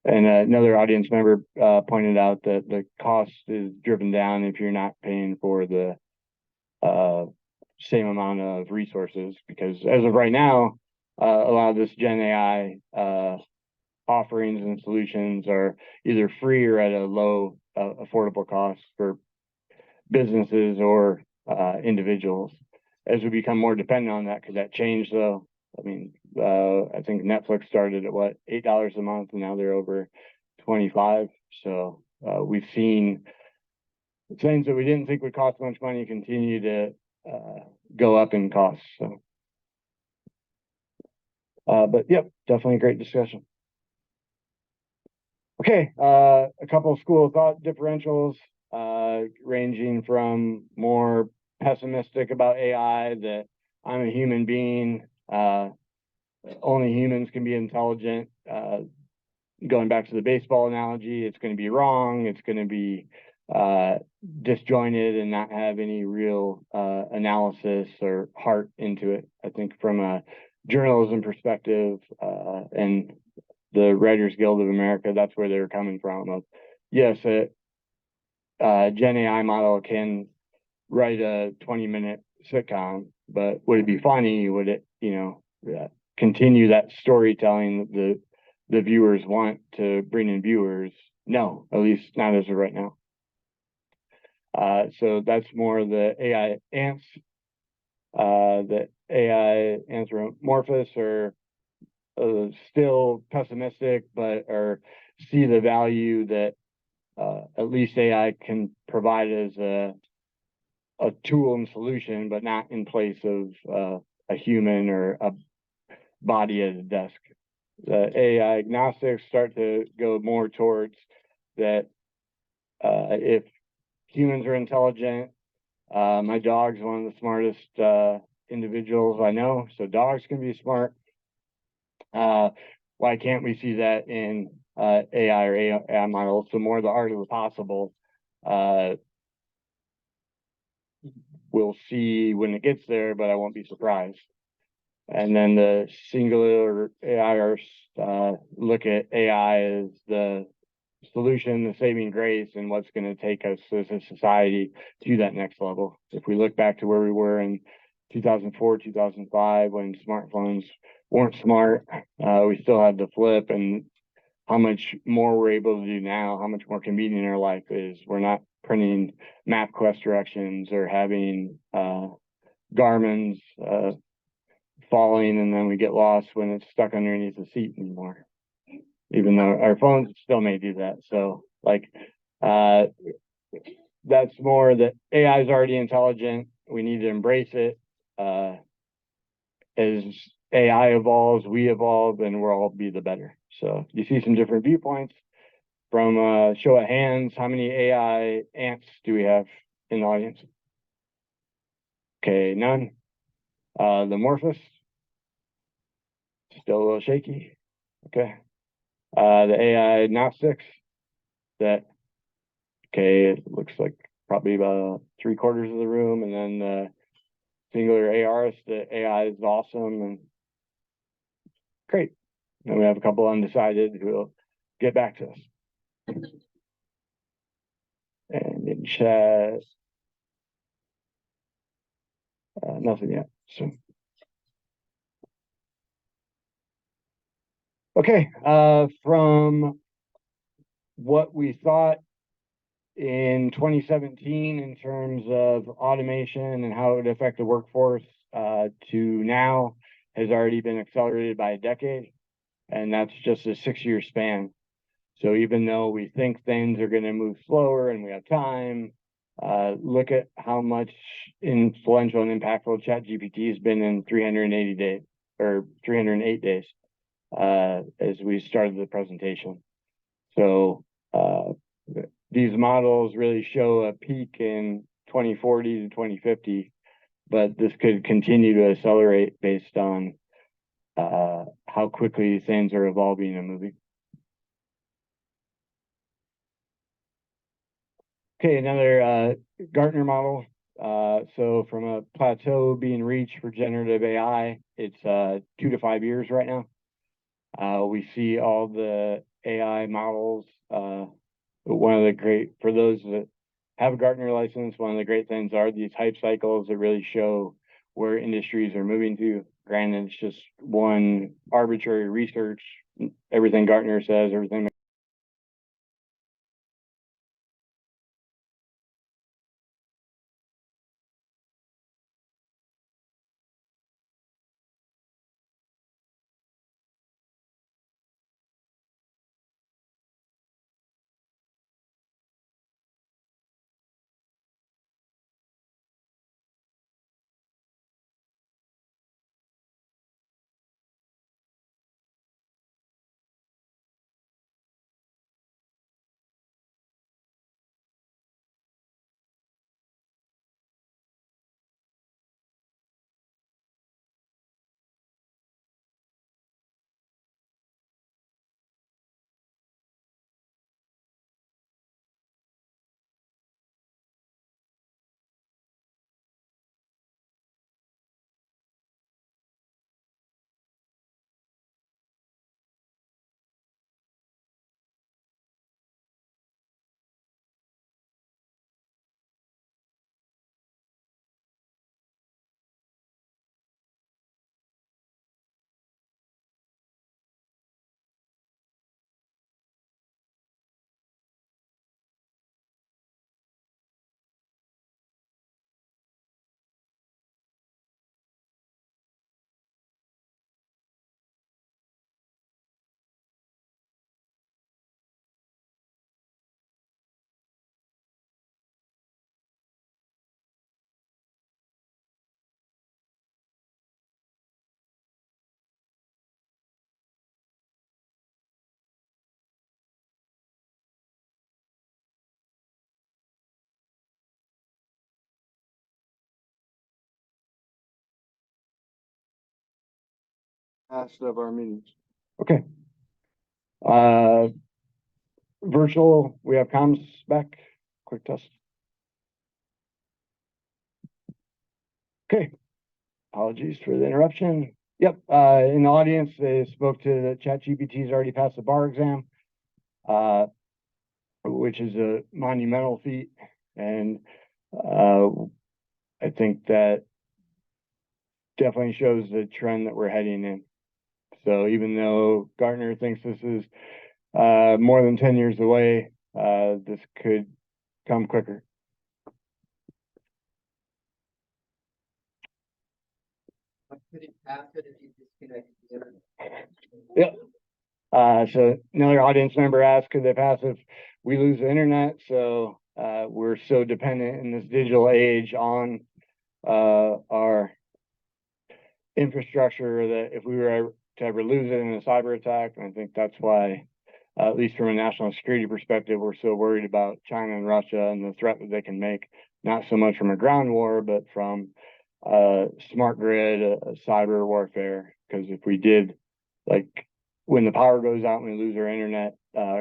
And another audience member pointed out that the cost is driven down if you're not paying for the same amount of resources, because as of right now, a lot of this Gen AI offerings and solutions are either free or at a low affordable cost for businesses or individuals. As we become more dependent on that, could that change though? I mean, I think Netflix started at what, $8 a month, and now they're over 25. So we've seen things that we didn't think would cost much money continue to go up in cost. So, but yep, definitely a great discussion. Okay, a couple of school of thought differentials, ranging from more pessimistic about AI, that I'm a human being, only humans can be intelligent. Going back to the baseball analogy, it's going to be wrong. It's going to be disjointed and not have any real analysis or heart into it. I think from a journalism perspective, and the Writers Guild of America, that's where they're coming from. Of, yes, a Gen AI model can write a 20-minute sitcom, but would it be funny? Would it, continue that storytelling that the viewers want to bring in viewers? No, at least not as of right now. So that's more the AI ants, the AI anthropomorphists are still pessimistic, but are see the value that at least AI can provide as a tool and solution, but not in place of a human or a body at a desk. The AI agnostics start to go more towards that. If humans are intelligent, my dog's one of the smartest individuals I know, so dogs can be smart. Why can't we see that in AI or AI models? So more the art of the possible. We'll see when it gets there, but I won't be surprised. And then the singular AIers look at AI as the solution, the saving grace, and what's going to take us as a society to that next level. If we look back to where we were in 2004, 2005, when smartphones weren't smart, we still had the flip, and how much more we're able to do now, how much more convenient our life is. We're not printing MapQuest directions or having Garmin's falling and then we get lost when it's stuck underneath the seat anymore, even though our phones still may do that. So like that's more that AI is already intelligent. We need to embrace it. As AI evolves, we evolve, and we'll all be the better. So you see some different viewpoints. From show of hands, how many AI ants do we have in the audience? Okay, none. The Morphus, still a little shaky. Okay. The AI agnostics, that, okay, it looks like probably about 3/4 of the room. And then the singular ARs, the AI is awesome and great. And we have a couple undecided who will get back to us. And in chat, nothing yet. So, okay, from what we thought in 2017 in terms of automation and how it would affect the workforce, to now has already been accelerated by a decade, and that's just a 6-year span. So even though we think things are going to move slower and we have time, look at how much influential and impactful ChatGPT has been in 380 days or 308 days, as we started the presentation. So these models really show a peak in 2040 to 2050, but this could continue to accelerate based on how quickly things are evolving and moving. Okay, another Gartner model. So from a plateau being reached for generative AI, it's 2 to 5 years right now. We see all the AI models. For those that have a Gartner license, one of the great things are these hype cycles that really show where industries are moving to. Granted, it's just one arbitrary research. Everything Gartner says, everything. Last of our meetings. Okay. Virtual, we have comms back. Quick test. Okay. Apologies for the interruption. Yep. In the audience, they spoke to the ChatGPT's already passed the bar exam, which is a monumental feat. And I think that definitely shows the trend that we're heading in. So even though Gartner thinks this is more than 10 years away, this could come quicker. Could it pass it if you disconnect the internet? Yep. So another audience member asked, could they pass if we lose the internet? So we're so dependent in this digital age on our infrastructure that if we were to ever lose it in a cyber attack, and I think that's why, at least from a national security perspective, we're so worried about China and Russia and the threat that they can make, not so much from a ground war, but from smart grid, cyber warfare. Because if we did, like when the power goes out and we lose our internet,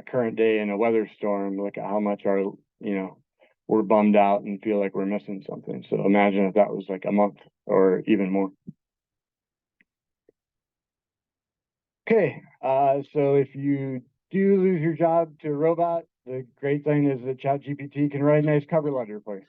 current day in a weather storm, look at how much we're bummed out and feel like we're missing something. So imagine if that was like a month or even more. Okay, so if you do lose your job to a robot, the great thing is that ChatGPT can write a nice cover letter for you.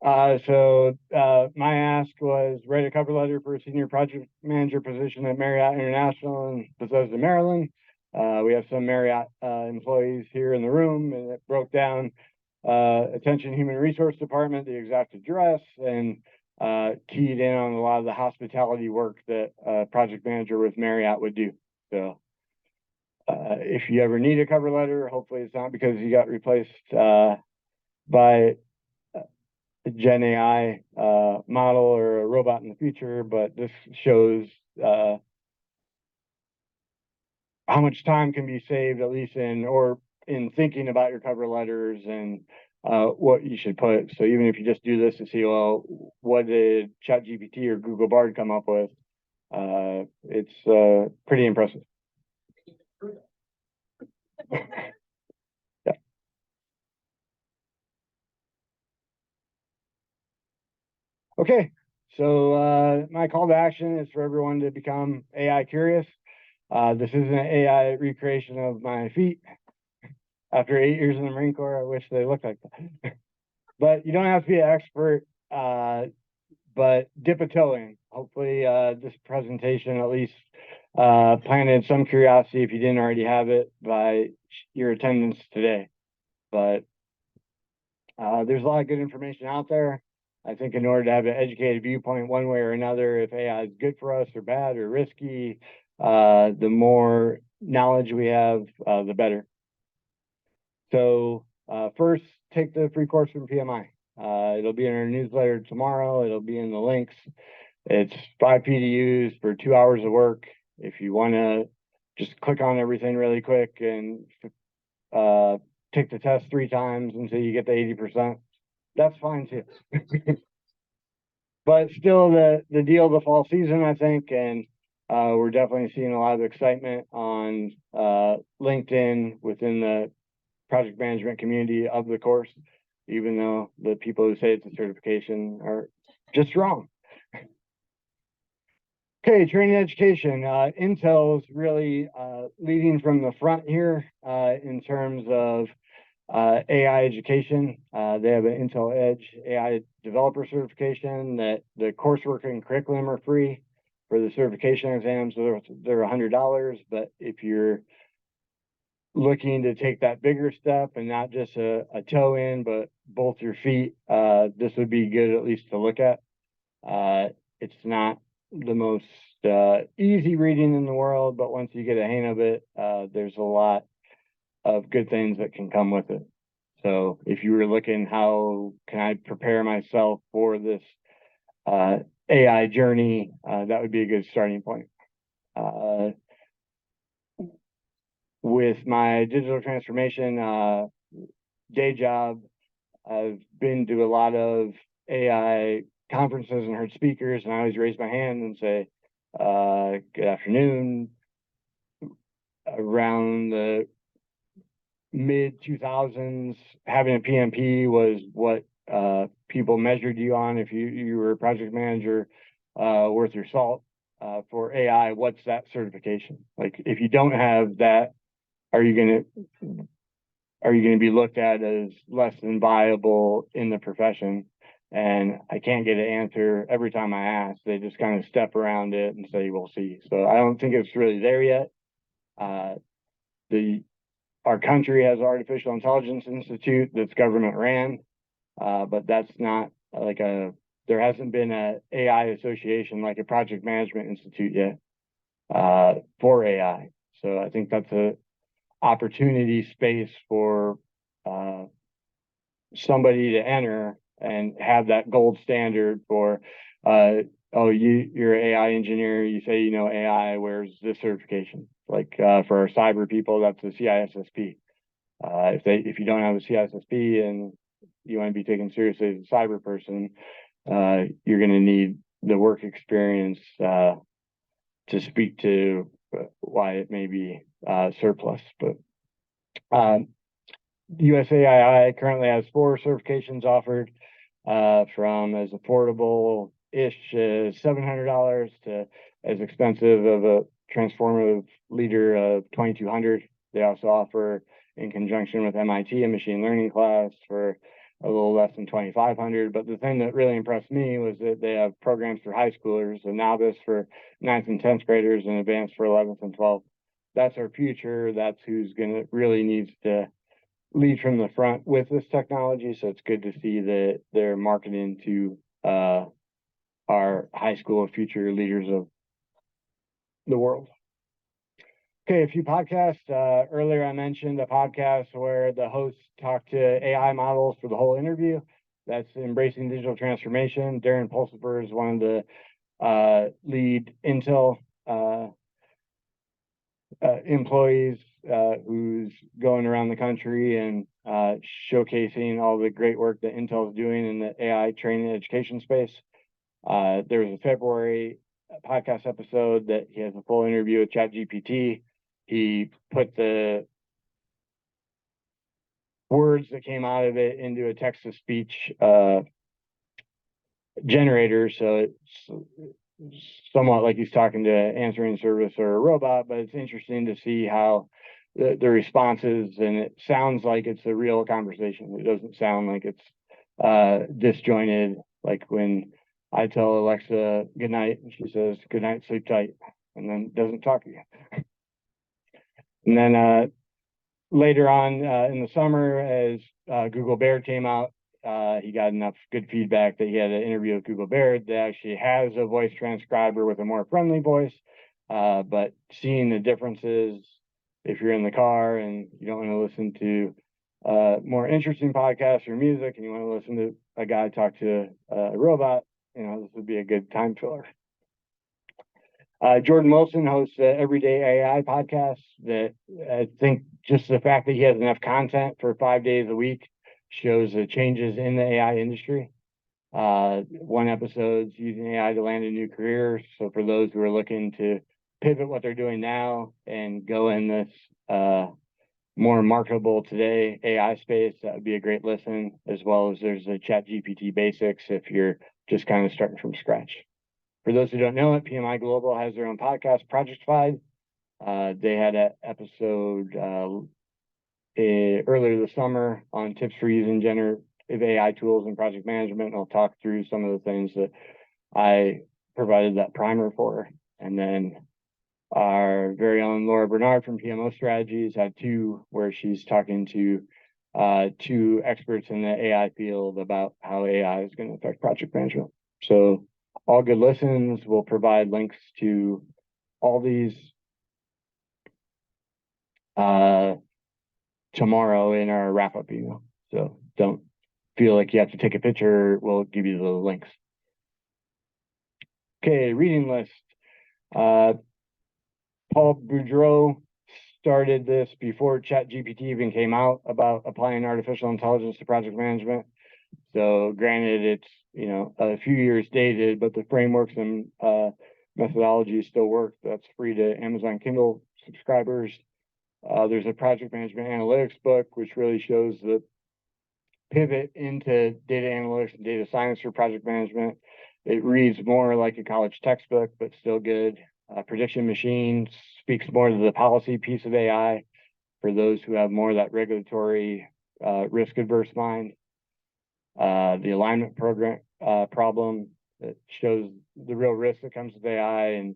My ask was write a cover letter for a senior project manager position at Marriott International in Bethesda, Maryland. We have some Marriott employees here in the room, and it broke down attention human resource department, the exact address, and keyed in on a lot of the hospitality work that a project manager with Marriott would do. So if you ever need a cover letter, hopefully it's not because you got replaced by Gen AI model or a robot in the future, but this shows how much time can be saved, at least in thinking about your cover letters and what you should put. So even if you just do this to see, well, what did ChatGPT or Google Bard come up with? It's pretty impressive. Yeah. Okay, so my call to action is for everyone to become AI curious. This is an AI recreation of my feet. After 8 years in the Marine Corps, I wish they looked like that. But you don't have to be an expert, but dip a toe in. Hopefully this presentation at least planted some curiosity if you didn't already have it by your attendance today. But there's a lot of good information out there. I think in order to have an educated viewpoint one way or another, if AI is good for us or bad or risky, the more knowledge we have, the better. So first, take the free course from PMI. It'll be in our newsletter tomorrow. It'll be in the links. It's 5 PDUs for 2 hours of work. If you want to just click on everything really quick and take the test 3 times until you get to 80%, that's fine too. But still the deal of the fall season, I think, and we're definitely seeing a lot of excitement on LinkedIn within the project management community of the course, even though the people who say it's a certification are just wrong. Okay, training education. Intel's really leading from the front here in terms of AI education. They have an Intel Edge AI developer certification that the coursework and curriculum are free. For the certification exams, they're $100, but if you're looking to take that bigger step and not just a toe in, but both your feet, this would be good at least to look at. It's not the most easy reading in the world, but once you get a hang of it, there's a lot of good things that can come with it. So if you were looking, how can I prepare myself for this AI journey, that would be a good starting point. With my digital transformation day job, I've been to a lot of AI conferences and heard speakers, and I always raise my hand and say, good afternoon. Around the mid 2000s, having a PMP was what people measured you on. If you were a project manager worth your salt for AI, what's that certification? Like, if you don't have that, are you going to be looked at as less than viable in the profession? And I can't get an answer every time I ask. They just kind of step around it and say, we'll see. So I don't think it's really there yet. Our country has an Artificial Intelligence Institute that's government ran, but that's not like there hasn't been an AI association like a project management institute yet for AI. So I think that's a opportunity space for somebody to enter and have that gold standard for, oh, you're an AI engineer, you say you know AI, where's this certification? Like for our cyber people, that's the CISSP. If you don't have a CISSP and you want to be taken seriously as a cyber person, you're going to need the work experience to speak to why it may be surplus. But USAII currently has 4 certifications offered from as affordable-ish as $700 to as expensive of a transformative leader of $2,200. They also offer, in conjunction with MIT, a machine learning class for a little less than 2,500. But the thing that really impressed me was that they have programs for high schoolers, a novice for 9th and 10th graders, and advanced for 11th and 12th. That's our future. That's who's gonna really needs to lead from the front with this technology. So it's good to see that they're marketing to our high school future leaders of the world. Okay, a few podcasts. Earlier I mentioned a podcast where the host talked to AI models for the whole interview. That's Embracing Digital Transformation. Darren Pulsifer is one of the lead Intel employees who's going around the country and showcasing all the great work that Intel is doing in the AI training and education space. There was a February podcast episode that he has a full interview with ChatGPT. He put the words that came out of it into a text-to-speech generator, so it's somewhat like he's talking to an answering service or a robot, but it's interesting to see how the responses, and it sounds like it's a real conversation. It doesn't sound like it's disjointed, like when I tell Alexa good night and she says good night, sleep tight, and then doesn't talk again. And then later on in the summer, as Google Bard came out, he got enough good feedback that he had an interview with Google Bard that actually has a voice transcriber with a more friendly voice. But seeing the differences, if you're in the car and you don't want to listen to more interesting podcasts or music, and you want to listen to a guy talk to a robot, this would be a good time filler. Jordan Wilson hosts the Everyday AI podcast that I think just the fact that he has enough content for 5 days a week shows the changes in the AI industry. One episode's using AI to land a new career. So for those who are looking to pivot what they're doing now and go in this more marketable today AI space, that would be a great listen, as well as there's a ChatGPT basics if you're just kind of starting from scratch. For those who don't know it, PMI Global has their own podcast, Projectified. They had an episode earlier this summer on tips for using generative AI tools in project management. I'll talk through some of the things that I provided that primer for. And then our very own Laura Bernard from PMO Strategies had two where she's talking to two experts in the AI field about how AI is going to affect project management. So all good listens. We'll provide links to all these tomorrow in our wrap-up email. So don't feel like you have to take a picture. We'll give you the links. Okay, reading list. Paul Boudreau started this before ChatGPT even came out about applying artificial intelligence to project management. So granted, it's a few years dated, but the frameworks and methodologies still work. That's free to Amazon Kindle subscribers. There's a project management analytics book, which really shows the pivot into data analytics and data science for project management. It reads more like a college textbook, but still good. Prediction Machine speaks more to the policy piece of AI for those who have more of that regulatory risk adverse mind. The alignment program problem that shows the real risk that comes with AI and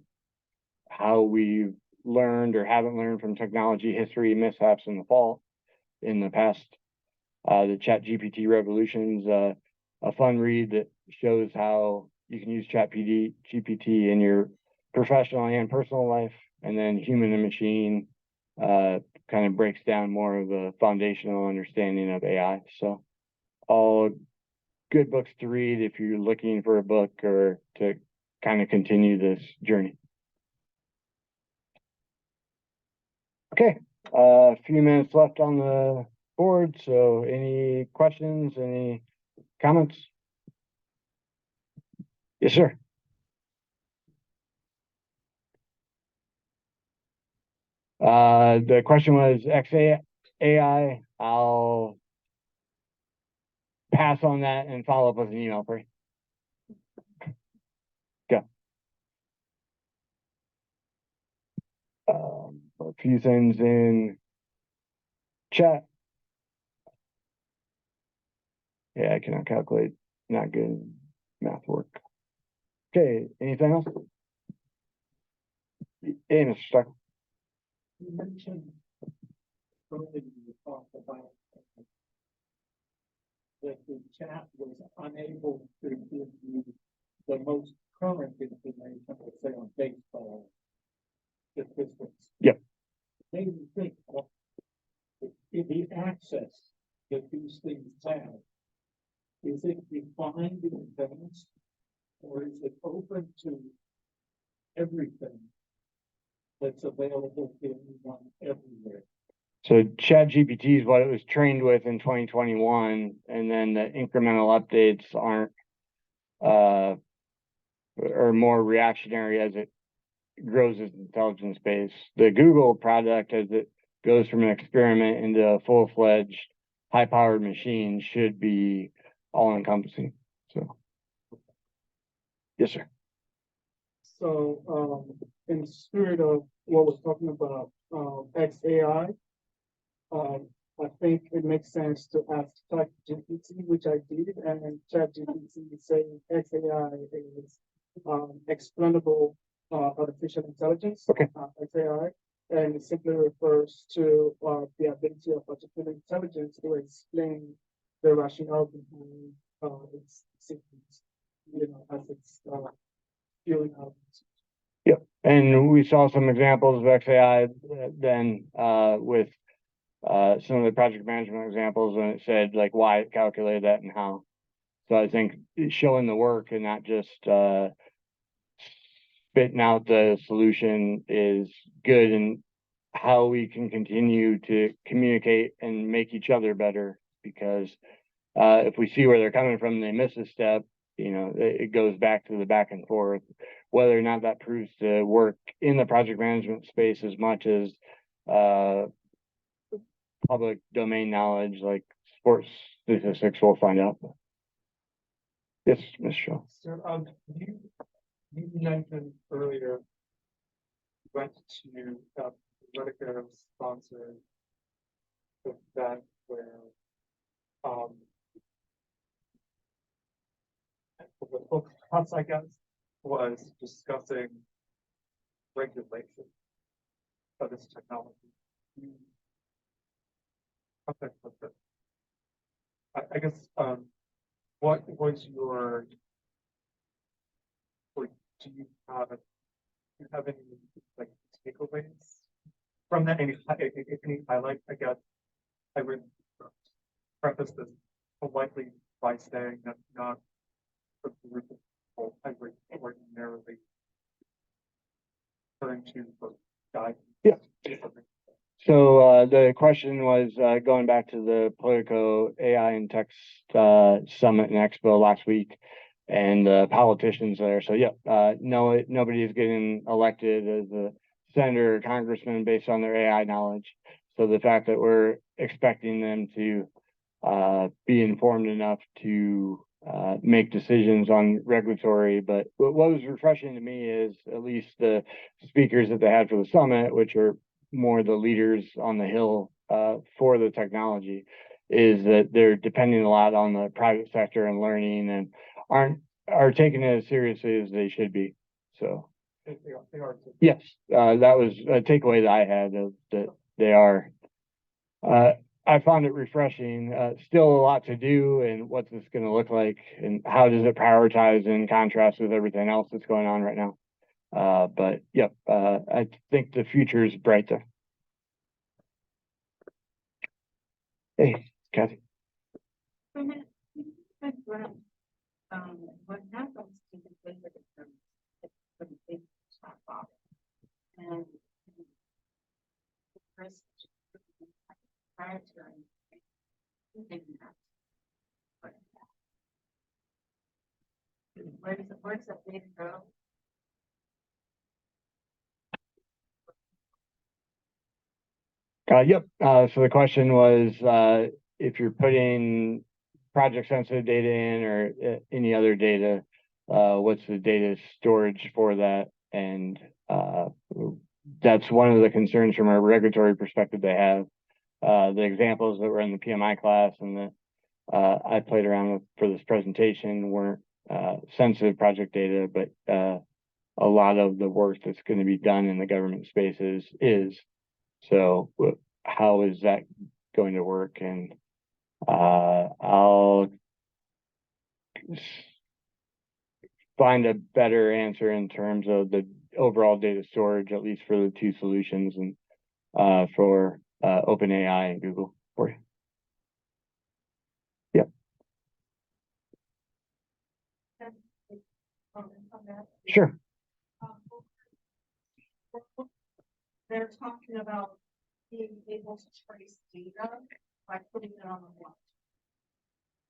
how we've learned or haven't learned from technology history mishaps in the past. The ChatGPT Revolution's a fun read that shows how you can use ChatGPT in your professional and personal life, and then Human and Machine kind of breaks down more of the foundational understanding of AI. So all good books to read if you're looking for a book or to kind of continue this journey. Okay, a few minutes left on the board. So any questions, any comments? Yes, sir. The question was XAI. I'll pass on that and follow up with an email for you. Go. A few things in Chat. Yeah, I cannot calculate, not good in math work. Okay, anything else? Hey, Mr. Stuck. You mentioned earlier you talked about that the chat was unable to give you the most current information, let's say on baseball statistics. Yep. Made me think, well, if the access that these things have, is it defined in advance? Or is it open to everything that's available to anyone everywhere? So ChatGPT is what it was trained with in 2021, and then the incremental updates aren't or more reactionary as it grows its intelligence base. The Google product, as it goes from an experiment into a full-fledged high-powered machine, should be all-encompassing. So, yes, sir. So, in the spirit of what we're talking about, XAI, I think it makes sense to ask ChatGPT, which I did, and ChatGPT is saying XAI is explainable artificial intelligence. Okay. XAI, and it simply refers to the ability of artificial intelligence to explain the rationale behind its sequence, as it's spewing out. Yep. And we saw some examples of XAI then with some of the project management examples when it said like why it calculated that and how. So I think showing the work and not just spitting out the solution is good, and how we can continue to communicate and make each other better, because if we see where they're coming from and they miss a step, it goes back to the back and forth, whether or not that proves to work in the project management space as much as public domain knowledge like sports statistics, we'll find out. Yes, Mr. Shaw. So, you mentioned earlier, went to Medicare sponsored event where, the focus, I guess, was discussing regulation of this technology. Okay, okay. I guess, what was your, or do you have any like takeaways from that? Any highlight? I guess I would preface this politely by saying that not a group of people I would ordinarily turn to for guidance. Yeah. So the question was going back to the Politico AI and Tech Summit and Expo last week, and the politicians there. So no, nobody is getting elected as a senator or congressman based on their AI knowledge. So the fact that we're expecting them to be informed enough to make decisions on regulatory. But what was refreshing to me is at least the speakers that they had for the summit, which are more the leaders on the hill for the technology, is that they're depending a lot on the private sector and learning, and are taking it as seriously as they should be. So they are. yes, that was a takeaway that I had, of that they are. I found it refreshing. Still a lot to do, and what's this going to look like, and how does it prioritize in contrast with everything else that's going on right now. But yep, I think the future is bright there. Hey, Kathy. What happens to the data from the big top off and the first prior to where does that data go? Yep. So the question was, if you're putting project sensitive data in or any other data, what's the data storage for that? And that's one of the concerns from a regulatory perspective they have. the examples that were in the PMI class and that I played around with for this presentation weren't sensitive project data, but a lot of the work that's going to be done in the government spaces is. So how is that going to work? And I'll find a better answer in terms of the overall data storage, at least for the two solutions and for OpenAI and Google for you. Sure. They're talking about being able to trace data by putting it on the block.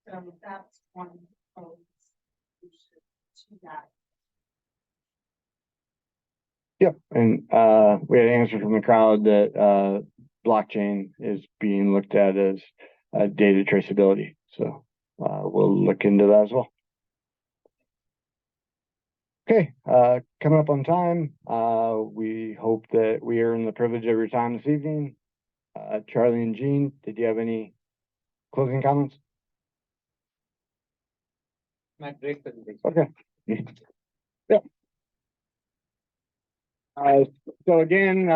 So that's one of the to that. Yep, and we had an answer from the crowd that blockchain is being looked at as data traceability. So we'll look into that as well. Okay, coming up on time. We hope that we are in the privilege of your time this evening. Charlie and Jean, did you have any closing comments? My great presentation. Okay. Yeah. So again,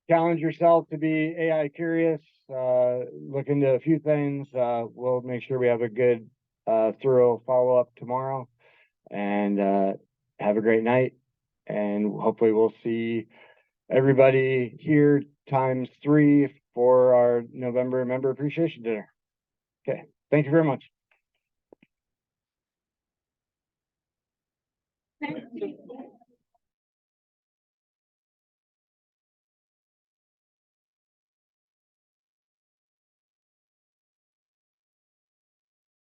challenge yourself to be AI curious, look into a few things. We'll make sure we have a good, thorough follow-up tomorrow, and have a great night. And hopefully we'll see everybody here ×3 for our November member appreciation dinner. Okay, thank you very much. Thank you.